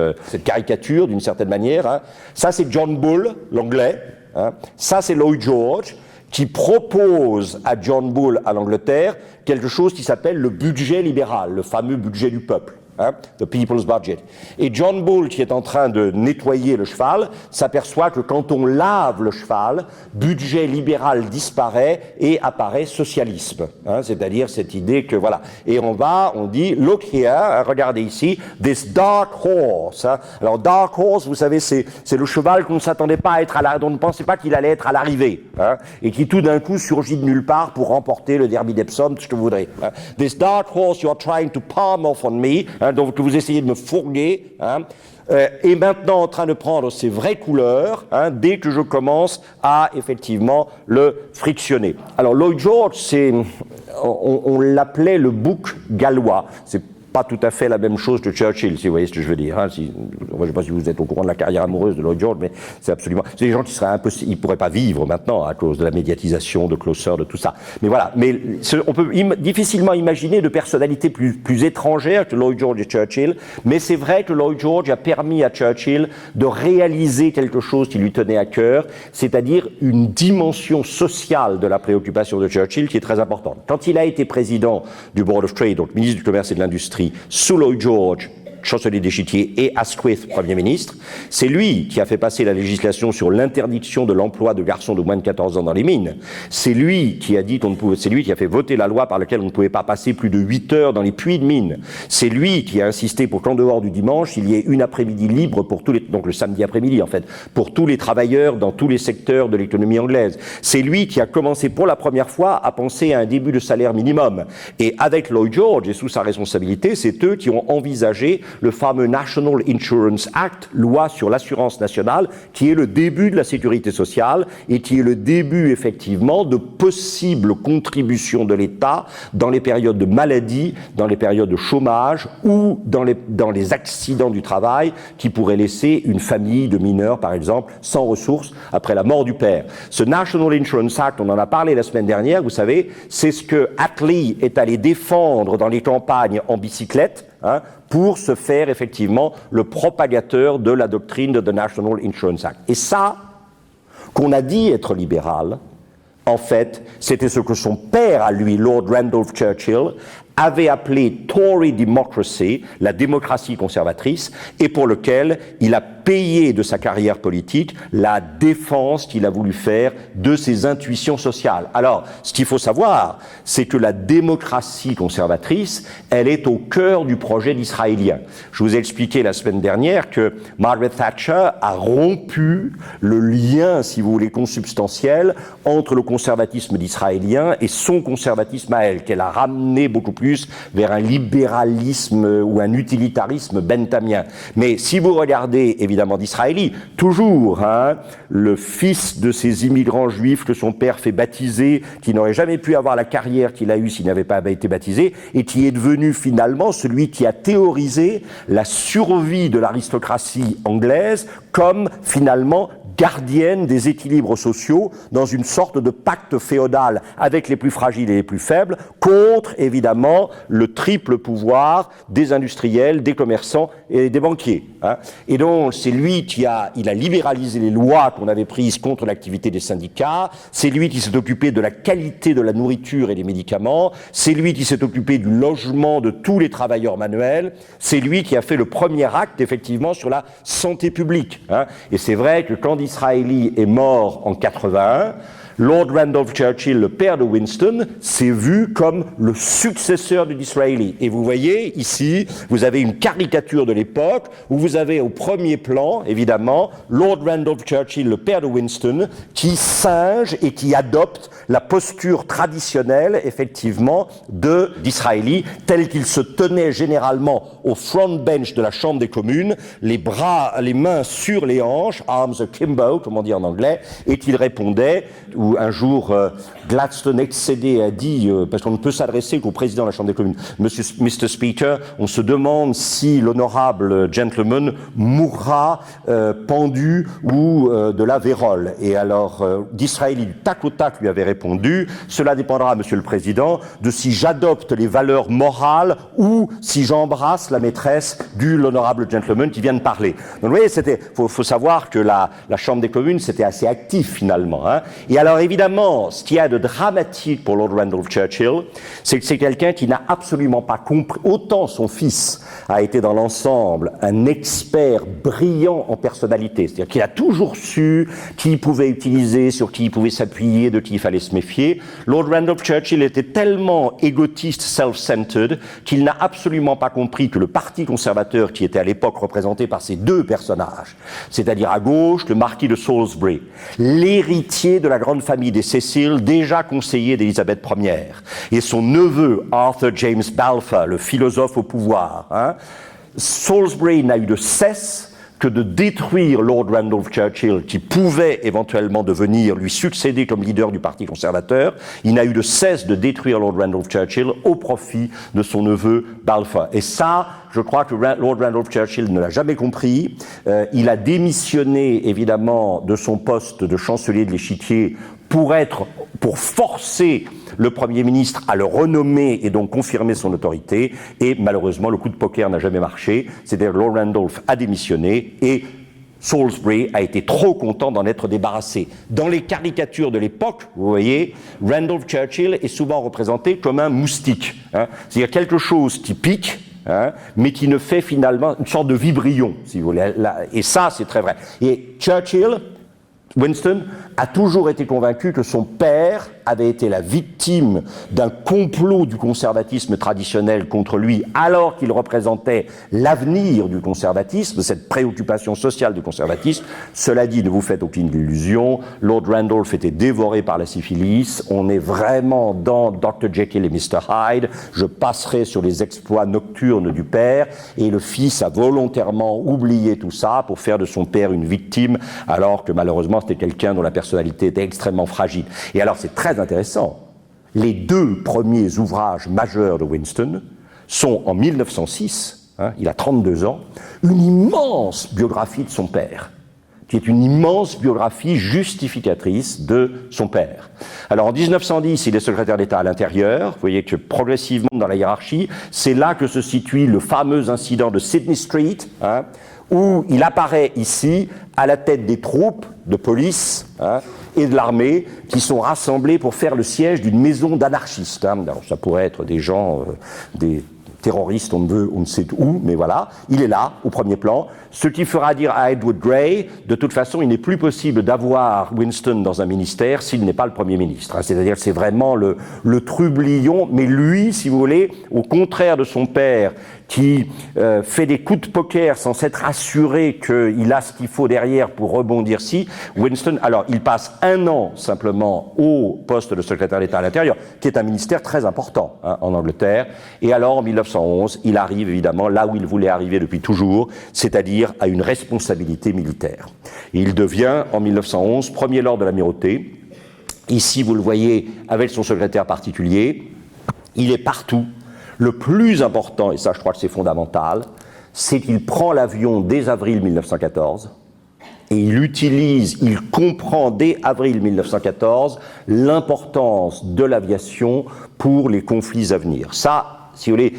caricature d'une certaine manière. Hein. Ça c'est John Bull, l'anglais. Hein. Ça c'est Lloyd George, qui propose à John Bull à l'Angleterre quelque chose qui s'appelle le budget libéral, le fameux budget du peuple. Hein, the People's Budget. Et John Bull, qui est en train de nettoyer le cheval, s'aperçoit que quand on lave le cheval, budget libéral disparaît et apparaît socialisme. Hein, c'est-à-dire cette idée que voilà. Et on dit, look here, hein, regardez ici, this dark horse. Hein. Alors dark horse, vous savez, c'est le cheval qu'on ne s'attendait pas à être dont on ne pensait pas qu'il allait être à l'arrivée, hein, et qui tout d'un coup surgit de nulle part pour remporter le derby d'Epsom, ce que vous voudrez. Hein. This dark horse you are trying to palm off on me. Hein, donc vous essayez de me fourguer, hein, est maintenant en train de prendre ses vraies couleurs, hein, dès que je commence à effectivement le frictionner. Alors Lloyd George, on l'appelait le bouc gallois. C'est pas tout à fait la même chose que Churchill, si vous voyez ce que je veux dire. Hein. Je ne sais pas si vous êtes au courant de la carrière amoureuse de Lloyd George, mais c'est des gens qui seraient impossibles, ils pourraient pas vivre maintenant à cause de la médiatisation, de Closer, de tout ça. Mais voilà. Mais on peut difficilement imaginer de personnalité plus étrangère que Lloyd George et Churchill. Mais c'est vrai que Lloyd George a permis à Churchill de réaliser quelque chose qui lui tenait à cœur, c'est-à-dire une dimension sociale de la préoccupation de Churchill qui est très importante. Quand il a été président du Board of Trade, donc ministre du Commerce et de l'Industrie, sous Lloyd George, chancelier d'Échiquier, et Asquith, Premier ministre, c'est lui qui a fait passer la législation sur l'interdiction de l'emploi de garçons de moins de 14 ans dans les mines. C'est lui qui a dit c'est lui qui a fait voter la loi par laquelle on ne pouvait pas passer plus de 8 heures dans les puits de mines. C'est lui qui a insisté pour qu'en dehors du dimanche, il y ait une après-midi libre pour donc le samedi après-midi en fait, pour tous les travailleurs dans tous les secteurs de l'économie anglaise. C'est lui qui a commencé pour la première fois à penser à un début de salaire minimum. Et avec Lloyd George et sous sa responsabilité, c'est eux qui ont envisagé le fameux National Insurance Act, loi sur l'assurance nationale, qui est le début de la sécurité sociale et qui est le début, effectivement, de possibles contributions de l'État dans les périodes de maladie, dans les périodes de chômage ou dans les accidents du travail qui pourraient laisser une famille de mineurs, par exemple, sans ressources après la mort du père. Ce National Insurance Act, on en a parlé la semaine dernière, vous savez, c'est ce que Attlee est allé défendre dans les campagnes en bicyclette, hein, pour se faire effectivement le propagateur de la doctrine de The National Insurance Act. Et ça, qu'on a dit être libéral, en fait, c'était ce que son père à lui, Lord Randolph Churchill, avait appelé Tory Democracy, la démocratie conservatrice, et pour lequel il a payé de sa carrière politique la défense qu'il a voulu faire de ses intuitions sociales. Alors, ce qu'il faut savoir, c'est que la démocratie conservatrice, elle est au cœur du projet d'israélien. Je vous ai expliqué la semaine dernière que Margaret Thatcher a rompu le lien, si vous voulez, consubstantiel entre le conservatisme d'israélien et son conservatisme à elle, qu'elle a ramené beaucoup plus plus vers un libéralisme ou un utilitarisme benthamien. Mais si vous regardez évidemment Disraeli, toujours le fils de ces immigrants juifs que son père fait baptiser, qui n'aurait jamais pu avoir la carrière qu'il a eue s'il n'avait pas été baptisé, et qui est devenu finalement celui qui a théorisé la survie de l'aristocratie anglaise comme finalement gardienne des équilibres sociaux dans une sorte de pacte féodal avec les plus fragiles et les plus faibles contre évidemment le triple pouvoir des industriels, des commerçants et des banquiers. Et donc c'est lui il a libéralisé les lois qu'on avait prises contre l'activité des syndicats, c'est lui qui s'est occupé de la qualité de la nourriture et des médicaments, c'est lui qui s'est occupé du logement de tous les travailleurs manuels, c'est lui qui a fait le premier acte effectivement sur la santé publique. Et c'est vrai que quand Disraeli est mort en 81, Lord Randolph Churchill, le père de Winston, s'est vu comme le successeur de Disraeli. Et vous voyez ici, vous avez une caricature de l'époque où vous avez au premier plan, évidemment, Lord Randolph Churchill, le père de Winston, qui singe et qui adopte la posture traditionnelle, effectivement, de Disraeli, tel qu'il se tenait généralement au front bench de la Chambre des communes, les mains sur les hanches, arms akimbo, comme on dit en anglais, et qu'il répondait, où un jour Gladstone excédé a dit, parce qu'on ne peut s'adresser qu'au président de la Chambre des communes, Mr. Speaker, on se demande si l'honorable gentleman mourra pendu ou de la vérole. Et alors Disraeli du tac au tac lui avait répondu, cela dépendra, Monsieur le Président, de si j'adopte les valeurs morales ou si j'embrasse la maîtresse du l'honorable gentleman qui vient de parler. Donc vous voyez, faut savoir que la Chambre des communes c'était assez actif finalement. Et alors évidemment, ce qu'il y a de dramatique pour Lord Randolph Churchill, c'est que c'est quelqu'un qui n'a absolument pas compris, autant son fils a été dans l'ensemble un expert brillant en personnalité, c'est-à-dire qu'il a toujours su qui il pouvait utiliser, sur qui il pouvait s'appuyer, de qui il fallait se méfier. Lord Randolph Churchill était tellement égotiste, self-centered, qu'il n'a absolument pas compris que le parti conservateur qui était à l'époque représenté par ces deux personnages, c'est-à-dire à gauche, le marquis de Salisbury, l'héritier de la grande famille des Cecil, déjà conseiller d'Élisabeth Ier, et son neveu Arthur James Balfour, le philosophe au pouvoir. Salisbury n'a eu de cesse que de détruire Lord Randolph Churchill, qui pouvait éventuellement lui succéder comme leader du Parti conservateur. Il n'a eu de cesse de détruire Lord Randolph Churchill au profit de son neveu Balfour. Et ça, je crois que Lord Randolph Churchill ne l'a jamais compris. Il a démissionné, évidemment, de son poste de chancelier de l'Échiquier pour forcer le Premier ministre à le renommer et donc confirmer son autorité. Et malheureusement, le coup de poker n'a jamais marché. C'est-à-dire que Lord Randolph a démissionné et Salisbury a été trop content d'en être débarrassé. Dans les caricatures de l'époque, vous voyez, Randolph Churchill est souvent représenté comme un moustique. C'est-à-dire quelque chose qui pique, mais qui ne fait finalement une sorte de vibrion, si vous voulez. Et ça, c'est très vrai. Et Churchill, Winston, a toujours été convaincu que son père avait été la victime d'un complot du conservatisme traditionnel contre lui, alors qu'il représentait l'avenir du conservatisme, cette préoccupation sociale du conservatisme. Cela dit, ne vous faites aucune illusion, Lord Randolph était dévoré par la syphilis, on est vraiment dans Dr. Jekyll et Mr. Hyde, je passerai sur les exploits nocturnes du père, et le fils a volontairement oublié tout ça pour faire de son père une victime, alors que malheureusement c'était quelqu'un dont la personnalité était extrêmement fragile. Et alors c'est très intéressant. Les deux premiers ouvrages majeurs de Winston sont en 1906, il a 32 ans, une immense biographie de son père, qui est une immense biographie justificatrice de son père. Alors en 1910, il est secrétaire d'État à l'intérieur, vous voyez que progressivement dans la hiérarchie, c'est là que se situe le fameux incident de Sydney Street, où il apparaît ici à la tête des troupes de police et de l'armée qui sont rassemblés pour faire le siège d'une maison d'anarchistes. Alors ça pourrait être des gens, des terroristes, on ne sait où, mais voilà, il est là, au premier plan. Ce qui fera dire à Edward Grey, de toute façon, il n'est plus possible d'avoir Winston dans un ministère s'il n'est pas le Premier ministre. C'est-à-dire que c'est vraiment le trublion, mais lui, si vous voulez, au contraire de son père, qui fait des coups de poker sans s'être assuré qu'il a ce qu'il faut derrière pour rebondir si, Winston, alors il passe 1 an simplement au poste de secrétaire d'État à l'Intérieur, qui est un ministère très important en Angleterre, et alors en 1911, il arrive évidemment là où il voulait arriver depuis toujours, c'est-à-dire à une responsabilité militaire. Et il devient en 1911 premier lord de l'Amirauté. Ici, vous le voyez avec son secrétaire particulier, il est partout. Le plus important, et ça je crois que c'est fondamental, c'est qu'il prend l'avion dès avril 1914 et il comprend dès avril 1914 l'importance de l'aviation pour les conflits à venir. Ça, si vous voulez,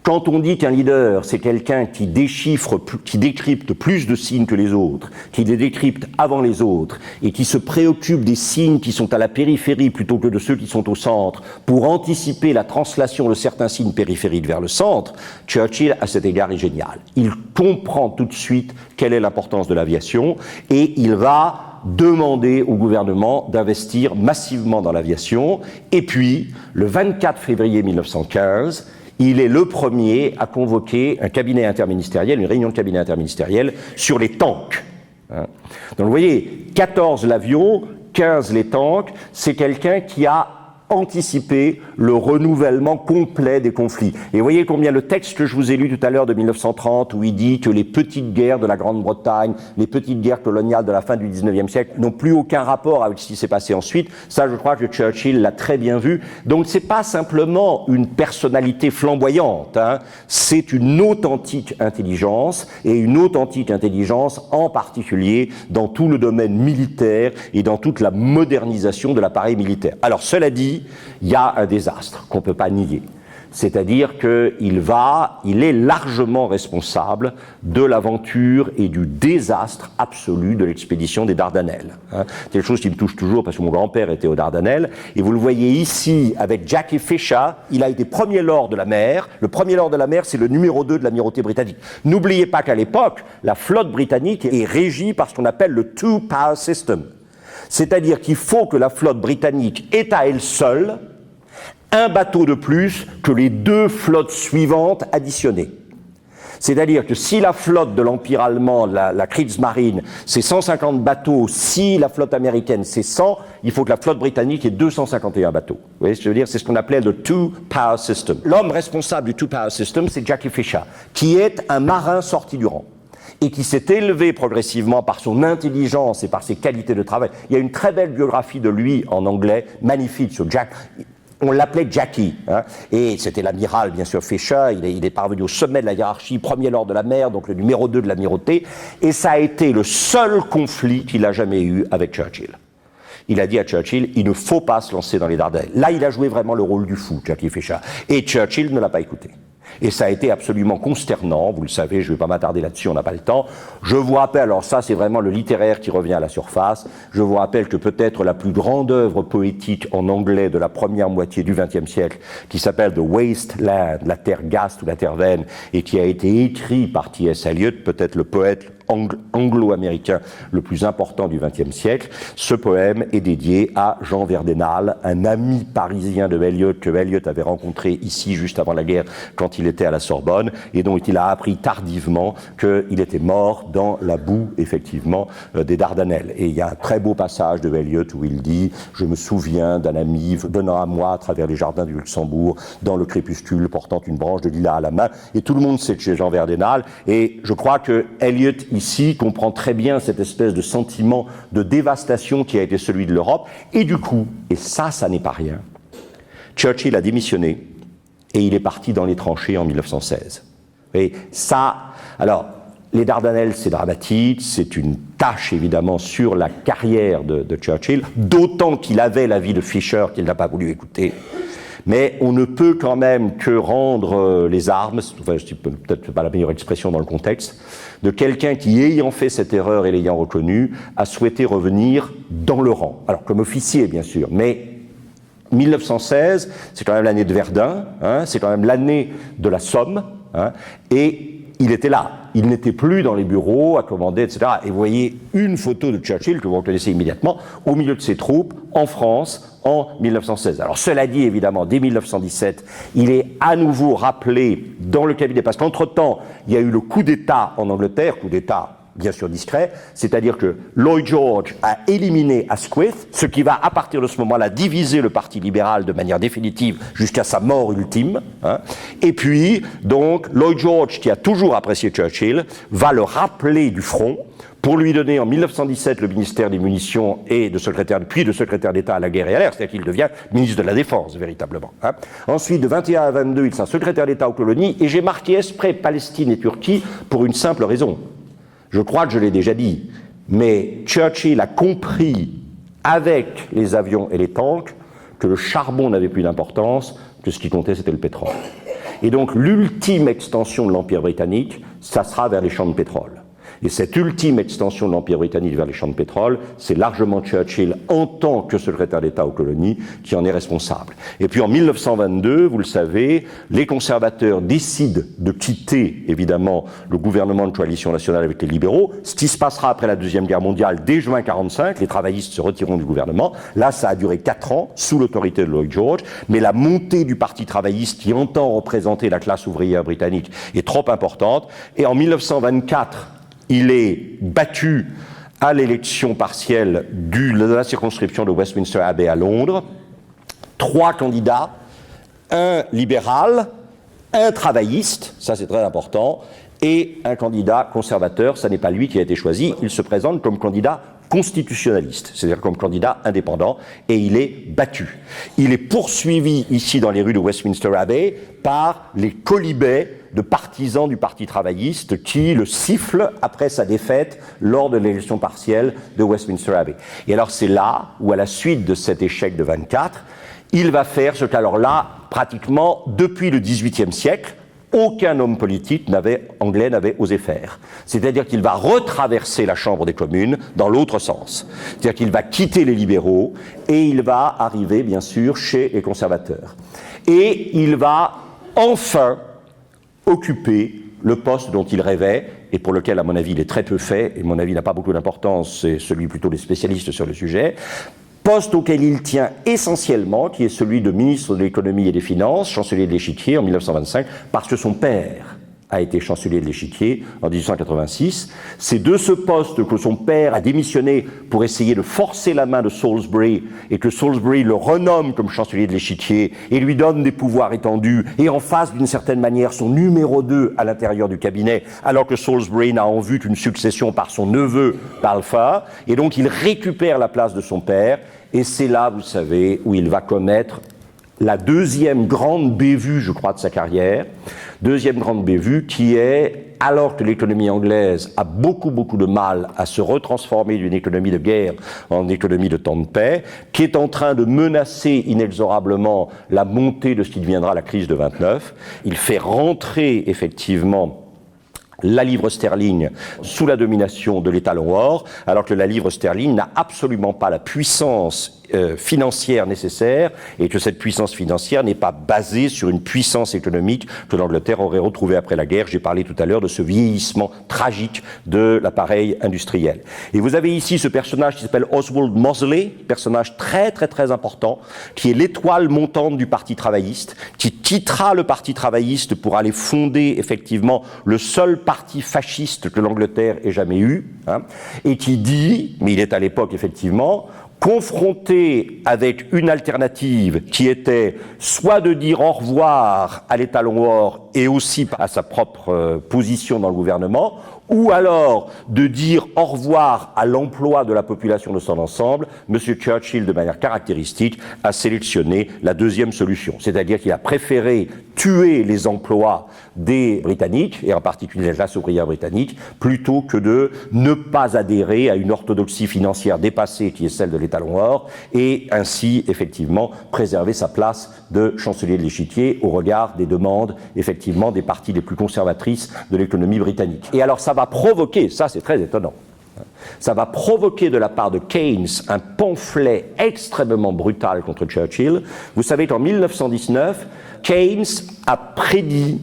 quand on dit qu'un leader, c'est quelqu'un qui décrypte plus de signes que les autres, qui les décrypte avant les autres, et qui se préoccupe des signes qui sont à la périphérie plutôt que de ceux qui sont au centre, pour anticiper la translation de certains signes périphériques vers le centre, Churchill, à cet égard, est génial. Il comprend tout de suite quelle est l'importance de l'aviation, et il va demander au gouvernement d'investir massivement dans l'aviation. Et puis, le 24 février 1915, il est le premier à convoquer un cabinet interministériel, une réunion de cabinet interministériel sur les tanks. Donc vous voyez, 14 l'avion, 15 les tanks, c'est quelqu'un qui a anticiper le renouvellement complet des conflits. Et vous voyez combien le texte que je vous ai lu tout à l'heure de 1930, où il dit que les petites guerres de la Grande-Bretagne, les petites guerres coloniales de la fin du 19e siècle n'ont plus aucun rapport avec ce qui s'est passé ensuite, ça je crois que Churchill l'a très bien vu. Donc c'est pas simplement une personnalité flamboyante, c'est une authentique intelligence, et une authentique intelligence en particulier dans tout le domaine militaire et dans toute la modernisation de l'appareil militaire. Alors cela dit, il y a un désastre qu'on ne peut pas nier. C'est-à-dire qu'il est largement responsable de l'aventure et du désastre absolu de l'expédition des Dardanelles. C'est quelque chose qui me touche toujours parce que mon grand-père était aux Dardanelles. Et vous le voyez ici avec Jackie Fisher, il a été premier lord de la mer. Le premier lord de la mer, c'est le numéro 2 de l'Amirauté britannique. N'oubliez pas qu'à l'époque, la flotte britannique est régie par ce qu'on appelle le two-power system. C'est-à-dire qu'il faut que la flotte britannique ait à elle seule un bateau de plus que les 2 flottes suivantes additionnées. C'est-à-dire que si la flotte de l'Empire allemand, la Kriegsmarine, c'est 150 bateaux, si la flotte américaine c'est 100, il faut que la flotte britannique ait 251 bateaux. Vous voyez ce que je veux dire? C'est ce qu'on appelait le two-power system. L'homme responsable du two-power system, c'est Jackie Fisher, qui est un marin sorti du rang et qui s'est élevé progressivement par son intelligence et par ses qualités de travail. Il y a une très belle biographie de lui en anglais, magnifique, sur Jack. On l'appelait Jackie, et c'était l'amiral, bien sûr, Fisher. Il est parvenu au sommet de la hiérarchie, premier lord de la mer, donc le numéro 2 de l'Amirauté, et ça a été le seul conflit qu'il a jamais eu avec Churchill. Il a dit à Churchill, il ne faut pas se lancer dans les Dardanelles. Là, il a joué vraiment le rôle du fou, Jackie Fisher, et Churchill ne l'a pas écouté. Et ça a été absolument consternant, vous le savez, je ne vais pas m'attarder là-dessus, on n'a pas le temps. Je vous rappelle, alors ça c'est vraiment le littéraire qui revient à la surface, je vous rappelle que peut-être la plus grande œuvre poétique en anglais de la première moitié du XXe siècle, qui s'appelle The Waste Land, la terre gaste ou la terre vaine, et qui a été écrit par T.S. Eliot, peut-être le poète anglo-américain le plus important du XXe siècle. Ce poème est dédié à Jean Verdenal, un ami parisien de Eliot que Eliot avait rencontré ici juste avant la guerre quand il était à la Sorbonne et dont il a appris tardivement qu'il était mort dans la boue, effectivement, des Dardanelles. Et il y a un très beau passage de Eliot où il dit « Je me souviens d'un ami venant à moi à travers les jardins du Luxembourg dans le crépuscule portant une branche de lilas à la main. » Et tout le monde sait que c'est Jean Verdenal. Et je crois que Eliot ici comprend très bien cette espèce de sentiment de dévastation qui a été celui de l'Europe. Et du coup, et ça n'est pas rien, Churchill a démissionné et il est parti dans les tranchées en 1916. Et ça, alors, les Dardanelles, c'est dramatique, c'est une tâche évidemment sur la carrière de Churchill, d'autant qu'il avait l'avis de Fisher qu'il n'a pas voulu écouter. Mais on ne peut quand même que rendre les armes, enfin, c'est peut-être pas la meilleure expression dans le contexte, de quelqu'un qui, ayant fait cette erreur et l'ayant reconnue, a souhaité revenir dans le rang. Alors, comme officier, bien sûr, mais 1916, c'est quand même l'année de Verdun, c'est quand même l'année de la Somme, et il était là. Il n'était plus dans les bureaux à commander, etc. Et vous voyez une photo de Churchill, que vous reconnaissez immédiatement, au milieu de ses troupes, en France, en 1916. Alors cela dit, évidemment, dès 1917, il est à nouveau rappelé dans le cabinet, parce qu'entre-temps, il y a eu le coup d'État en Angleterre, coup d'État bien sûr discret, c'est-à-dire que Lloyd George a éliminé Asquith, ce qui va à partir de ce moment-là diviser le Parti libéral de manière définitive jusqu'à sa mort ultime. Hein. Et puis, donc, Lloyd George, qui a toujours apprécié Churchill, va le rappeler du front pour lui donner en 1917 le ministère des Munitions et de secrétaire, puis de secrétaire d'État à la guerre et à l'air, c'est-à-dire qu'il devient ministre de la Défense, véritablement. Hein. Ensuite, de 21 à 22, il sera secrétaire d'État aux colonies, et j'ai marqué exprès Palestine et Turquie pour une simple raison. Je crois que je l'ai déjà dit, mais Churchill a compris, avec les avions et les tanks, que le charbon n'avait plus d'importance, que ce qui comptait c'était le pétrole. Et donc l'ultime extension de l'Empire britannique, ça sera vers les champs de pétrole. Et cette ultime extension de l'Empire britannique vers les champs de pétrole, c'est largement Churchill, en tant que secrétaire d'État aux colonies, qui en est responsable. Et puis en 1922, vous le savez, les conservateurs décident de quitter, évidemment, le gouvernement de coalition nationale avec les libéraux, ce qui se passera après la Deuxième Guerre mondiale, dès juin 1945, les travaillistes se retireront du gouvernement. Là, ça a duré 4 ans, sous l'autorité de Lloyd George, mais la montée du Parti travailliste, qui entend représenter la classe ouvrière britannique, est trop importante. Et en 1924, il est battu à l'élection partielle de la circonscription de Westminster Abbey à Londres. 3 candidats, un libéral, un travailliste, ça c'est très important, et un candidat conservateur. Ça n'est pas lui qui a été choisi, il se présente comme candidat constitutionnaliste, c'est-à-dire comme candidat indépendant, et il est battu. Il est poursuivi ici dans les rues de Westminster Abbey par les quolibets de partisans du Parti travailliste qui le sifflent après sa défaite lors de l'élection partielle de Westminster Abbey. Et alors c'est là où, à la suite de cet échec de 24, il va faire ce qu'alors là, pratiquement depuis le XVIIIe siècle, aucun homme politique anglais n'avait osé faire. C'est-à-dire qu'il va retraverser la Chambre des communes dans l'autre sens. C'est-à-dire qu'il va quitter les libéraux et il va arriver, bien sûr, chez les conservateurs. Et il va enfin occuper le poste dont il rêvait et pour lequel, à mon avis, il est très peu fait, et mon avis n'a pas beaucoup d'importance, c'est celui plutôt des spécialistes sur le sujet, poste auquel il tient essentiellement, qui est celui de ministre de l'économie et des finances, chancelier de l'Échiquier en 1925, parce que son père a été chancelier de l'Échiquier en 1886. C'est de ce poste que son père a démissionné pour essayer de forcer la main de Salisbury, et que Salisbury le renomme comme chancelier de l'Échiquier et lui donne des pouvoirs étendus, et en face, d'une certaine manière, son numéro 2 à l'intérieur du cabinet, alors que Salisbury n'a en vue qu'une succession par son neveu Balfour, et donc il récupère la place de son père, et c'est là, vous savez, où il va commettre la deuxième grande bévue, je crois, de sa carrière. Deuxième grande bévue qui est, alors que l'économie anglaise a beaucoup de mal à se retransformer d'une économie de guerre en économie de temps de paix, qui est en train de menacer inexorablement la montée de ce qui deviendra la crise de 29, il fait rentrer effectivement la livre sterling sous la domination de l'étalon or, alors que la livre sterling n'a absolument pas la puissance financière nécessaire, et que cette puissance financière n'est pas basée sur une puissance économique que l'Angleterre aurait retrouvée après la guerre. J'ai parlé tout à l'heure de ce vieillissement tragique de l'appareil industriel. Et vous avez ici ce personnage qui s'appelle Oswald Mosley, personnage très important, qui est l'étoile montante du Parti travailliste, qui quittera le Parti travailliste pour aller fonder effectivement le seul parti fasciste que l'Angleterre ait jamais eu, hein, et qui dit, mais il est à l'époque effectivement, confronté avec une alternative qui était soit de dire au revoir à l'étalon or et aussi à sa propre position dans le gouvernement, ou alors de dire au revoir à l'emploi de la population de son ensemble, M. Churchill, de manière caractéristique, a sélectionné la deuxième solution. C'est-à-dire qu'il a préféré tuer les emplois des Britanniques, et en particulier la classe ouvrière britannique, plutôt que de ne pas adhérer à une orthodoxie financière dépassée qui est celle de l'étalon or, et ainsi, effectivement, préserver sa place de chancelier de l'Échiquier au regard des demandes, effectivement, des parties les plus conservatrices de l'économie britannique. Et alors ça va provoquer, ça c'est très étonnant, ça va provoquer de la part de Keynes un pamphlet extrêmement brutal contre Churchill. Vous savez qu'en 1919, Keynes a prédit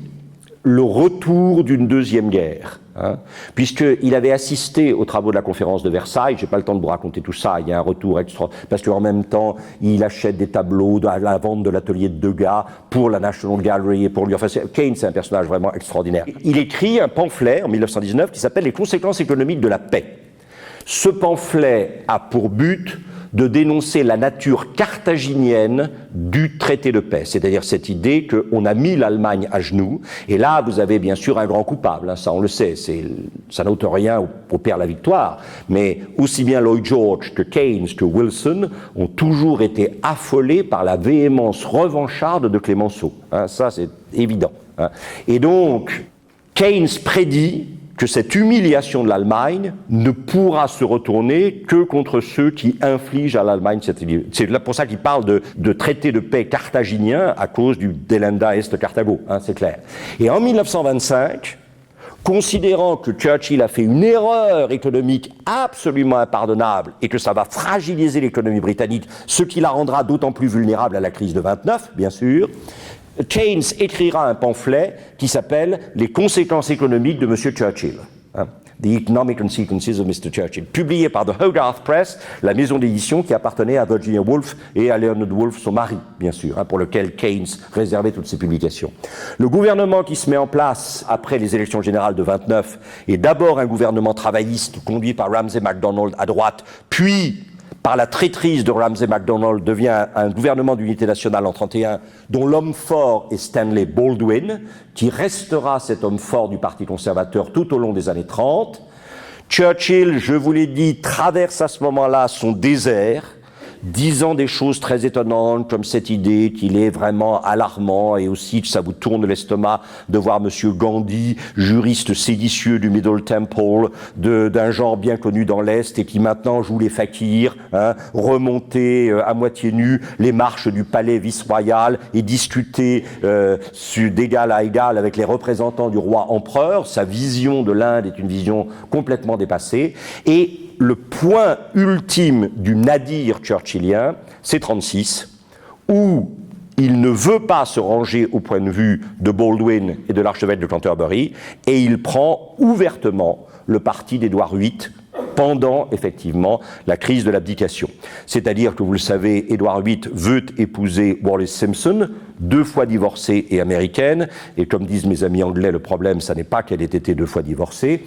le retour d'une deuxième guerre, hein, puisqu'il avait assisté aux travaux de la conférence de Versailles. J'ai pas le temps de vous raconter tout ça, il y a un retour extra, parce qu'en même temps, il achète des tableaux à la vente de l'atelier de Degas pour la National Gallery et pour lui. Enfin, Keynes, c'est un personnage vraiment extraordinaire. Il écrit un pamphlet en 1919 qui s'appelle « Les conséquences économiques de la paix ». Ce pamphlet a pour but de dénoncer la nature carthaginienne du traité de paix, c'est-à-dire cette idée qu'on a mis l'Allemagne à genoux, et là vous avez bien sûr un grand coupable, hein, ça on le sait, ça n'ôte rien au père la victoire, mais aussi bien Lloyd George que Keynes que Wilson ont toujours été affolés par la véhémence revancharde de Clemenceau, hein, ça c'est évident. Hein. Et donc Keynes prédit que cette humiliation de l'Allemagne ne pourra se retourner que contre ceux qui infligent à l'Allemagne cette humiliation. C'est pour ça qu'il parle de traité de paix carthaginien à cause du Delenda Est Carthago, hein, c'est clair. Et en 1925, considérant que Churchill a fait une erreur économique absolument impardonnable et que ça va fragiliser l'économie britannique, ce qui la rendra d'autant plus vulnérable à la crise de 29, bien sûr, Keynes écrira un pamphlet qui s'appelle « Les conséquences économiques de M. Churchill ». The Economic Consequences of Mr. Churchill, publié par The Hogarth Press, la maison d'édition qui appartenait à Virginia Woolf et à Leonard Woolf, son mari, bien sûr, pour lequel Keynes réservait toutes ses publications. Le gouvernement qui se met en place après les élections générales de 29 est d'abord un gouvernement travailliste conduit par Ramsay MacDonald à droite, puis par la traîtrise de Ramsay MacDonald, devient un gouvernement d'unité nationale en 1931, dont l'homme fort est Stanley Baldwin, qui restera cet homme fort du Parti conservateur tout au long des années 30. Churchill, je vous l'ai dit, traverse à ce moment-là son désert, disant des choses très étonnantes, comme cette idée qu'il est vraiment alarmant, et aussi que ça vous tourne l'estomac de voir M. Gandhi, juriste séditieux du Middle Temple, d'un genre bien connu dans l'Est, et qui maintenant joue les fakirs, hein, remonter à moitié nu les marches du palais vice-royal et discuter d'égal à égal avec les représentants du roi empereur. Sa vision de l'Inde est une vision complètement dépassée, et le point ultime du nadir churchillien, c'est 1936, où il ne veut pas se ranger au point de vue de Baldwin et de l'archevêque de Canterbury, et il prend ouvertement le parti d'Édouard VIII pendant, effectivement, la crise de l'abdication. C'est-à-dire que, vous le savez, Édouard VIII veut épouser Wallis Simpson, 2 fois divorcée et américaine, et comme disent mes amis anglais, le problème, ça n'est pas qu'elle ait été 2 fois divorcée,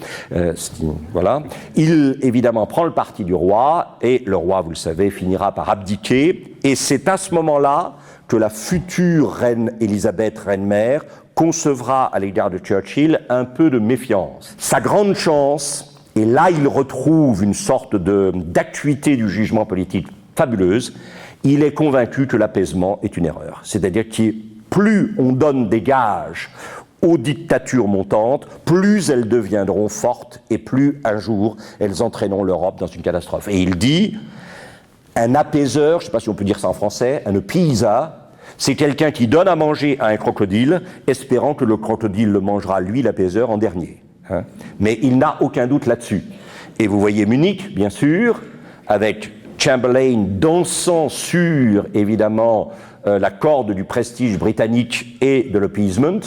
voilà. Il, évidemment, prend le parti du roi, et le roi, vous le savez, finira par abdiquer, et c'est à ce moment-là que la future reine Élisabeth, reine-mère, concevra à l'égard de Churchill un peu de méfiance. Sa grande chance, et là il retrouve une sorte d'acuité du jugement politique fabuleuse, il est convaincu que l'apaisement est une erreur. C'est-à-dire que plus on donne des gages aux dictatures montantes, plus elles deviendront fortes et plus un jour elles entraîneront l'Europe dans une catastrophe. Et il dit, un apaiseur, je ne sais pas si on peut dire ça en français, un apaiser, c'est quelqu'un qui donne à manger à un crocodile, espérant que le crocodile le mangera, lui, l'apaiseur, en dernier. Hein. Mais il n'a aucun doute là-dessus. Et vous voyez Munich, bien sûr, avec Chamberlain dansant sur, évidemment, la corde du prestige britannique et de l'appeasement.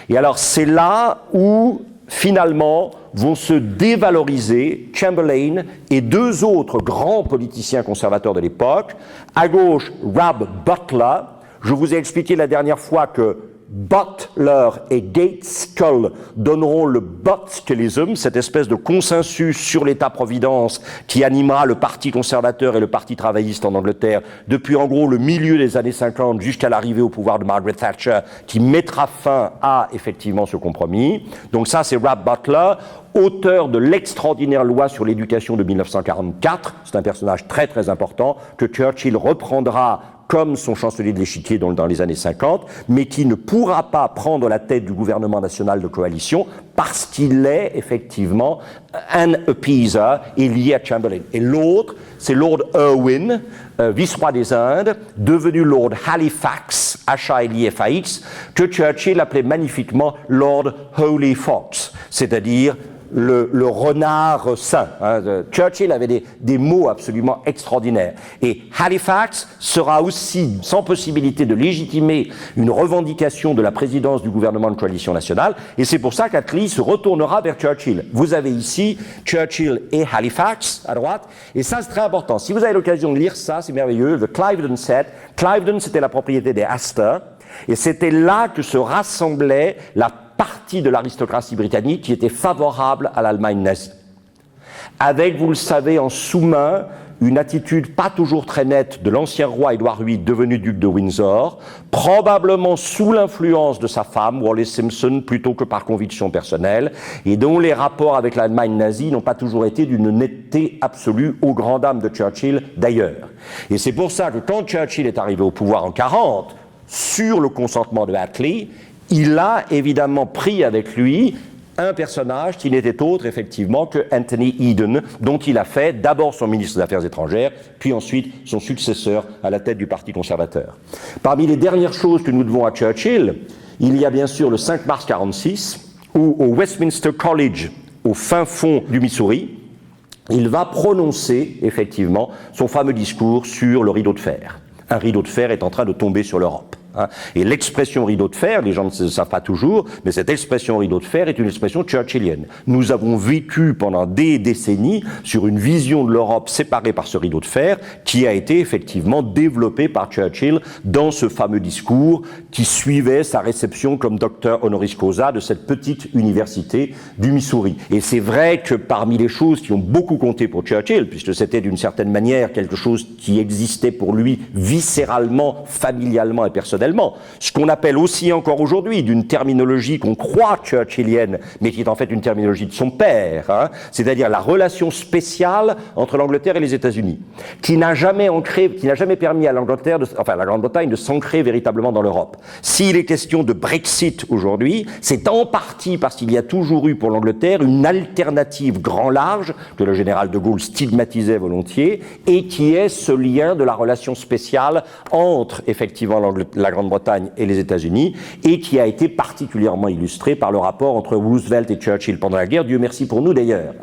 Et alors, c'est là où, finalement, vont se dévaloriser Chamberlain et 2 autres grands politiciens conservateurs de l'époque. À gauche, Rab Butler. Je vous ai expliqué la dernière fois que Butler et Gaitskell donneront le Butkellism, cette espèce de consensus sur l'État-providence qui animera le Parti conservateur et le Parti travailliste en Angleterre depuis en gros le milieu des années 50 jusqu'à l'arrivée au pouvoir de Margaret Thatcher, qui mettra fin à effectivement ce compromis. Donc ça, c'est Rab Butler, auteur de l'extraordinaire loi sur l'éducation de 1944. C'est un personnage très très important que Churchill reprendra comme son chancelier de l'échiquier dans les années 50, mais qui ne pourra pas prendre la tête du gouvernement national de coalition parce qu'il est effectivement un appeaser et lié à Chamberlain. Et l'autre, c'est Lord Irwin, vice-roi des Indes, devenu Lord Halifax, H-A-L-I-F-A-X, que Churchill appelait magnifiquement Lord Holy Fox, c'est-à-dire le renard sain. Churchill avait des mots absolument extraordinaires. Et Halifax sera aussi sans possibilité de légitimer une revendication de la présidence du gouvernement de coalition nationale. Et c'est pour ça qu'Attlee se retournera vers Churchill. Vous avez ici Churchill et Halifax à droite. Et ça, c'est très important. Si vous avez l'occasion de lire ça, c'est merveilleux. The Cliveden Set. Cliveden, c'était la propriété des Astor. Et c'était là que se rassemblait la partie de l'aristocratie britannique qui était favorable à l'Allemagne nazie. Avec, vous le savez, en sous-main, une attitude pas toujours très nette de l'ancien roi Édouard VIII, devenu duc de Windsor, probablement sous l'influence de sa femme, Wallis Simpson, plutôt que par conviction personnelle, et dont les rapports avec l'Allemagne nazie n'ont pas toujours été d'une netteté absolue, aux grandes dames de Churchill d'ailleurs. Et c'est pour ça que quand Churchill est arrivé au pouvoir en 1940, sur le consentement de Attlee, il a évidemment pris avec lui un personnage qui n'était autre, effectivement, que Anthony Eden, dont il a fait d'abord son ministre des Affaires étrangères, puis ensuite son successeur à la tête du Parti conservateur. Parmi les dernières choses que nous devons à Churchill, il y a bien sûr le 5 mars 1946, où au Westminster College, au fin fond du Missouri, il va prononcer, effectivement, son fameux discours sur le rideau de fer. Un rideau de fer est en train de tomber sur l'Europe. Et l'expression rideau de fer, les gens ne le savent pas toujours, mais cette expression rideau de fer est une expression churchillienne. Nous avons vécu pendant des décennies sur une vision de l'Europe séparée par ce rideau de fer qui a été effectivement développé par Churchill dans ce fameux discours qui suivait sa réception comme docteur honoris causa de cette petite université du Missouri. Et c'est vrai que parmi les choses qui ont beaucoup compté pour Churchill, puisque c'était d'une certaine manière quelque chose qui existait pour lui viscéralement, familialement et personnellement, ce qu'on appelle aussi encore aujourd'hui d'une terminologie qu'on croit churchillienne, mais qui est en fait une terminologie de son père, c'est-à-dire la relation spéciale entre l'Angleterre et les États-Unis, qui n'a jamais permis à la Grande-Bretagne de s'ancrer véritablement dans l'Europe. S'il est question de Brexit aujourd'hui, c'est en partie parce qu'il y a toujours eu pour l'Angleterre une alternative grand large, que le général de Gaulle stigmatisait volontiers, et qui est ce lien de la relation spéciale entre effectivement la Grande-Bretagne et les États-Unis, et qui a été particulièrement illustré par le rapport entre Roosevelt et Churchill pendant la guerre, Dieu merci pour nous d'ailleurs.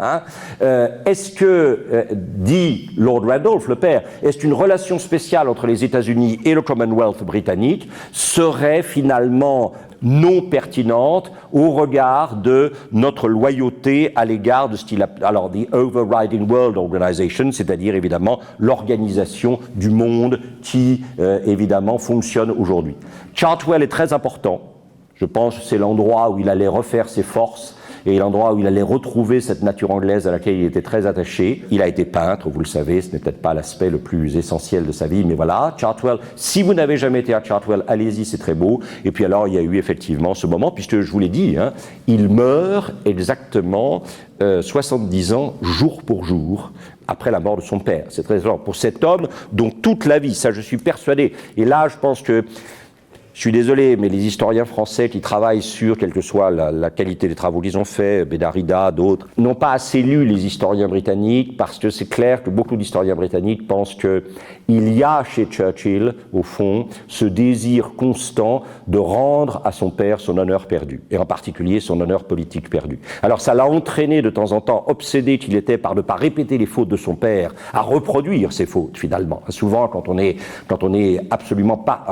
Est-ce que, dit Lord Randolph, le père, est-ce qu'une relation spéciale entre les États-Unis et le Commonwealth britannique serait finalement non pertinente au regard de notre loyauté à l'égard de ce qu'il appelle alors the Overriding World Organization, c'est-à-dire évidemment l'organisation du monde qui évidemment fonctionne aujourd'hui. Chartwell est très important. Je pense que c'est l'endroit où il allait refaire ses forces et l'endroit où il allait retrouver cette nature anglaise à laquelle il était très attaché. Il a été peintre, vous le savez, ce n'est peut-être pas l'aspect le plus essentiel de sa vie, mais voilà, Chartwell, si vous n'avez jamais été à Chartwell, allez-y, c'est très beau. Et puis alors, il y a eu effectivement ce moment, puisque je vous l'ai dit, il meurt exactement 70 ans, jour pour jour, après la mort de son père. C'est très fort pour cet homme dont toute la vie, ça je suis persuadé, et là je pense que je suis désolé, mais les historiens français qui travaillent sur, quelle que soit la qualité des travaux qu'ils ont faits, Bédarida, d'autres, n'ont pas assez lu les historiens britanniques, parce que c'est clair que beaucoup d'historiens britanniques pensent qu'il y a chez Churchill, au fond, ce désir constant de rendre à son père son honneur perdu, et en particulier son honneur politique perdu. Alors ça l'a entraîné de temps en temps, obsédé qu'il était par ne pas répéter les fautes de son père, à reproduire ses fautes finalement. Souvent, quand on est absolument pas,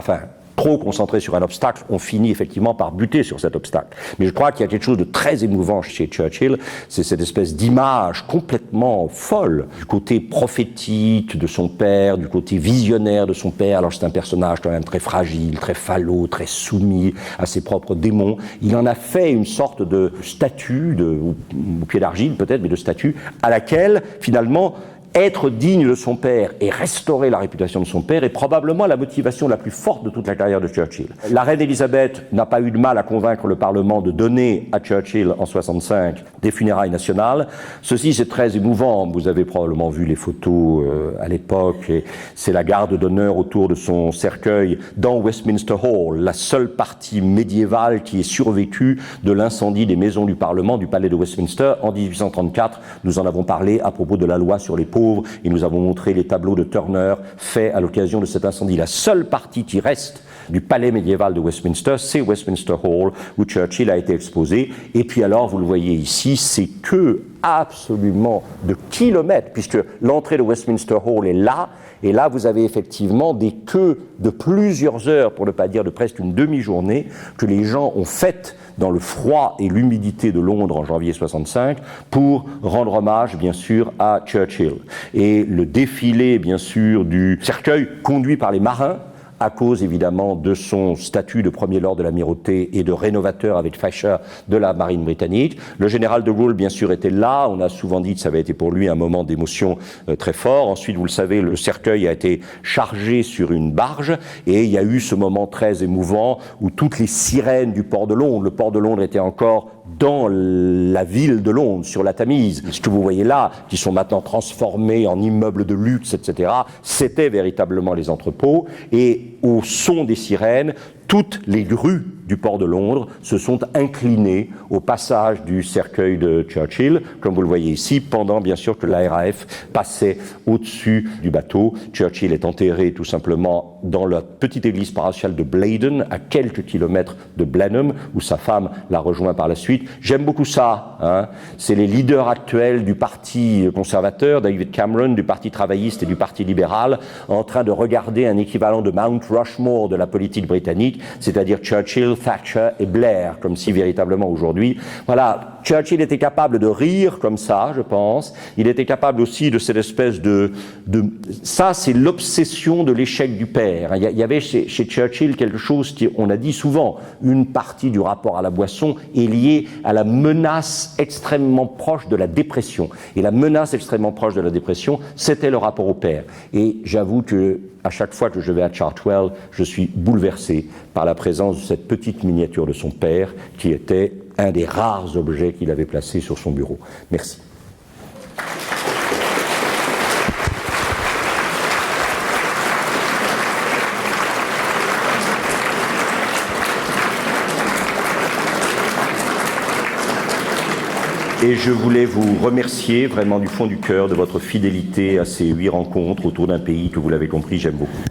trop concentré sur un obstacle, on finit effectivement par buter sur cet obstacle. Mais je crois qu'il y a quelque chose de très émouvant chez Churchill, c'est cette espèce d'image complètement folle du côté prophétique de son père, du côté visionnaire de son père. Alors c'est un personnage quand même très fragile, très falot, très soumis à ses propres démons. Il en a fait une sorte de statue, au pied d'argile peut-être, mais de statue, à laquelle finalement être digne de son père et restaurer la réputation de son père est probablement la motivation la plus forte de toute la carrière de Churchill. La reine Elisabeth n'a pas eu de mal à convaincre le Parlement de donner à Churchill en 1965 des funérailles nationales. Ceci, c'est très émouvant. Vous avez probablement vu les photos à l'époque. Et c'est la garde d'honneur autour de son cercueil dans Westminster Hall, la seule partie médiévale qui est survécue de l'incendie des maisons du Parlement, du palais de Westminster en 1834. Nous en avons parlé à propos de la loi sur les pauvres et nous avons montré les tableaux de Turner faits à l'occasion de cet incendie. La seule partie qui reste du palais médiéval de Westminster, c'est Westminster Hall où Churchill a été exposé. Et puis alors, vous le voyez ici, c'est que absolument de kilomètres, puisque l'entrée de Westminster Hall est là, et là vous avez effectivement des queues de plusieurs heures, pour ne pas dire de presque une demi-journée, que les gens ont faites dans le froid et l'humidité de Londres en janvier 65 pour rendre hommage bien sûr à Churchill. Et le défilé bien sûr du cercueil conduit par les marins, à cause évidemment de son statut de premier lord de l'amirauté et de rénovateur avec Fasher de la marine britannique. Le général de Gaulle bien sûr était là, on a souvent dit que ça avait été pour lui un moment d'émotion très fort. Ensuite, vous le savez, le cercueil a été chargé sur une barge et il y a eu ce moment très émouvant où toutes les sirènes du port de Londres, le port de Londres était encore dans la ville de Londres, sur la Tamise. Ce que vous voyez là, qui sont maintenant transformés en immeubles de luxe, etc., c'était véritablement les entrepôts. Et au son des sirènes, toutes les grues du port de Londres se sont inclinées au passage du cercueil de Churchill, comme vous le voyez ici, pendant bien sûr que la RAF passait au-dessus du bateau. Churchill est enterré tout simplement dans la petite église paroissiale de Blaydon, à quelques kilomètres de Blenheim, où sa femme l'a rejoint par la suite. J'aime beaucoup ça, hein. C'est les leaders actuels du parti conservateur, David Cameron, du parti travailliste et du parti libéral, en train de regarder un équivalent de Mount Rushmore de la politique britannique, c'est-à-dire Churchill, Thatcher et Blair, comme si véritablement aujourd'hui, voilà, Churchill était capable de rire comme ça, je pense. Il était capable aussi de cette espèce de ça, c'est l'obsession de l'échec du père. Il y avait chez Churchill quelque chose on a dit souvent, une partie du rapport à la boisson est liée à la menace extrêmement proche de la dépression. Et la menace extrêmement proche de la dépression, c'était le rapport au père. Et j'avoue que à chaque fois que je vais à Chartwell, je suis bouleversé par la présence de cette petite miniature de son père, qui était un des rares objets qu'il avait placé sur son bureau. Merci. Et je voulais vous remercier vraiment du fond du cœur de votre fidélité à ces 8 rencontres autour d'un pays que, vous l'avez compris, j'aime beaucoup.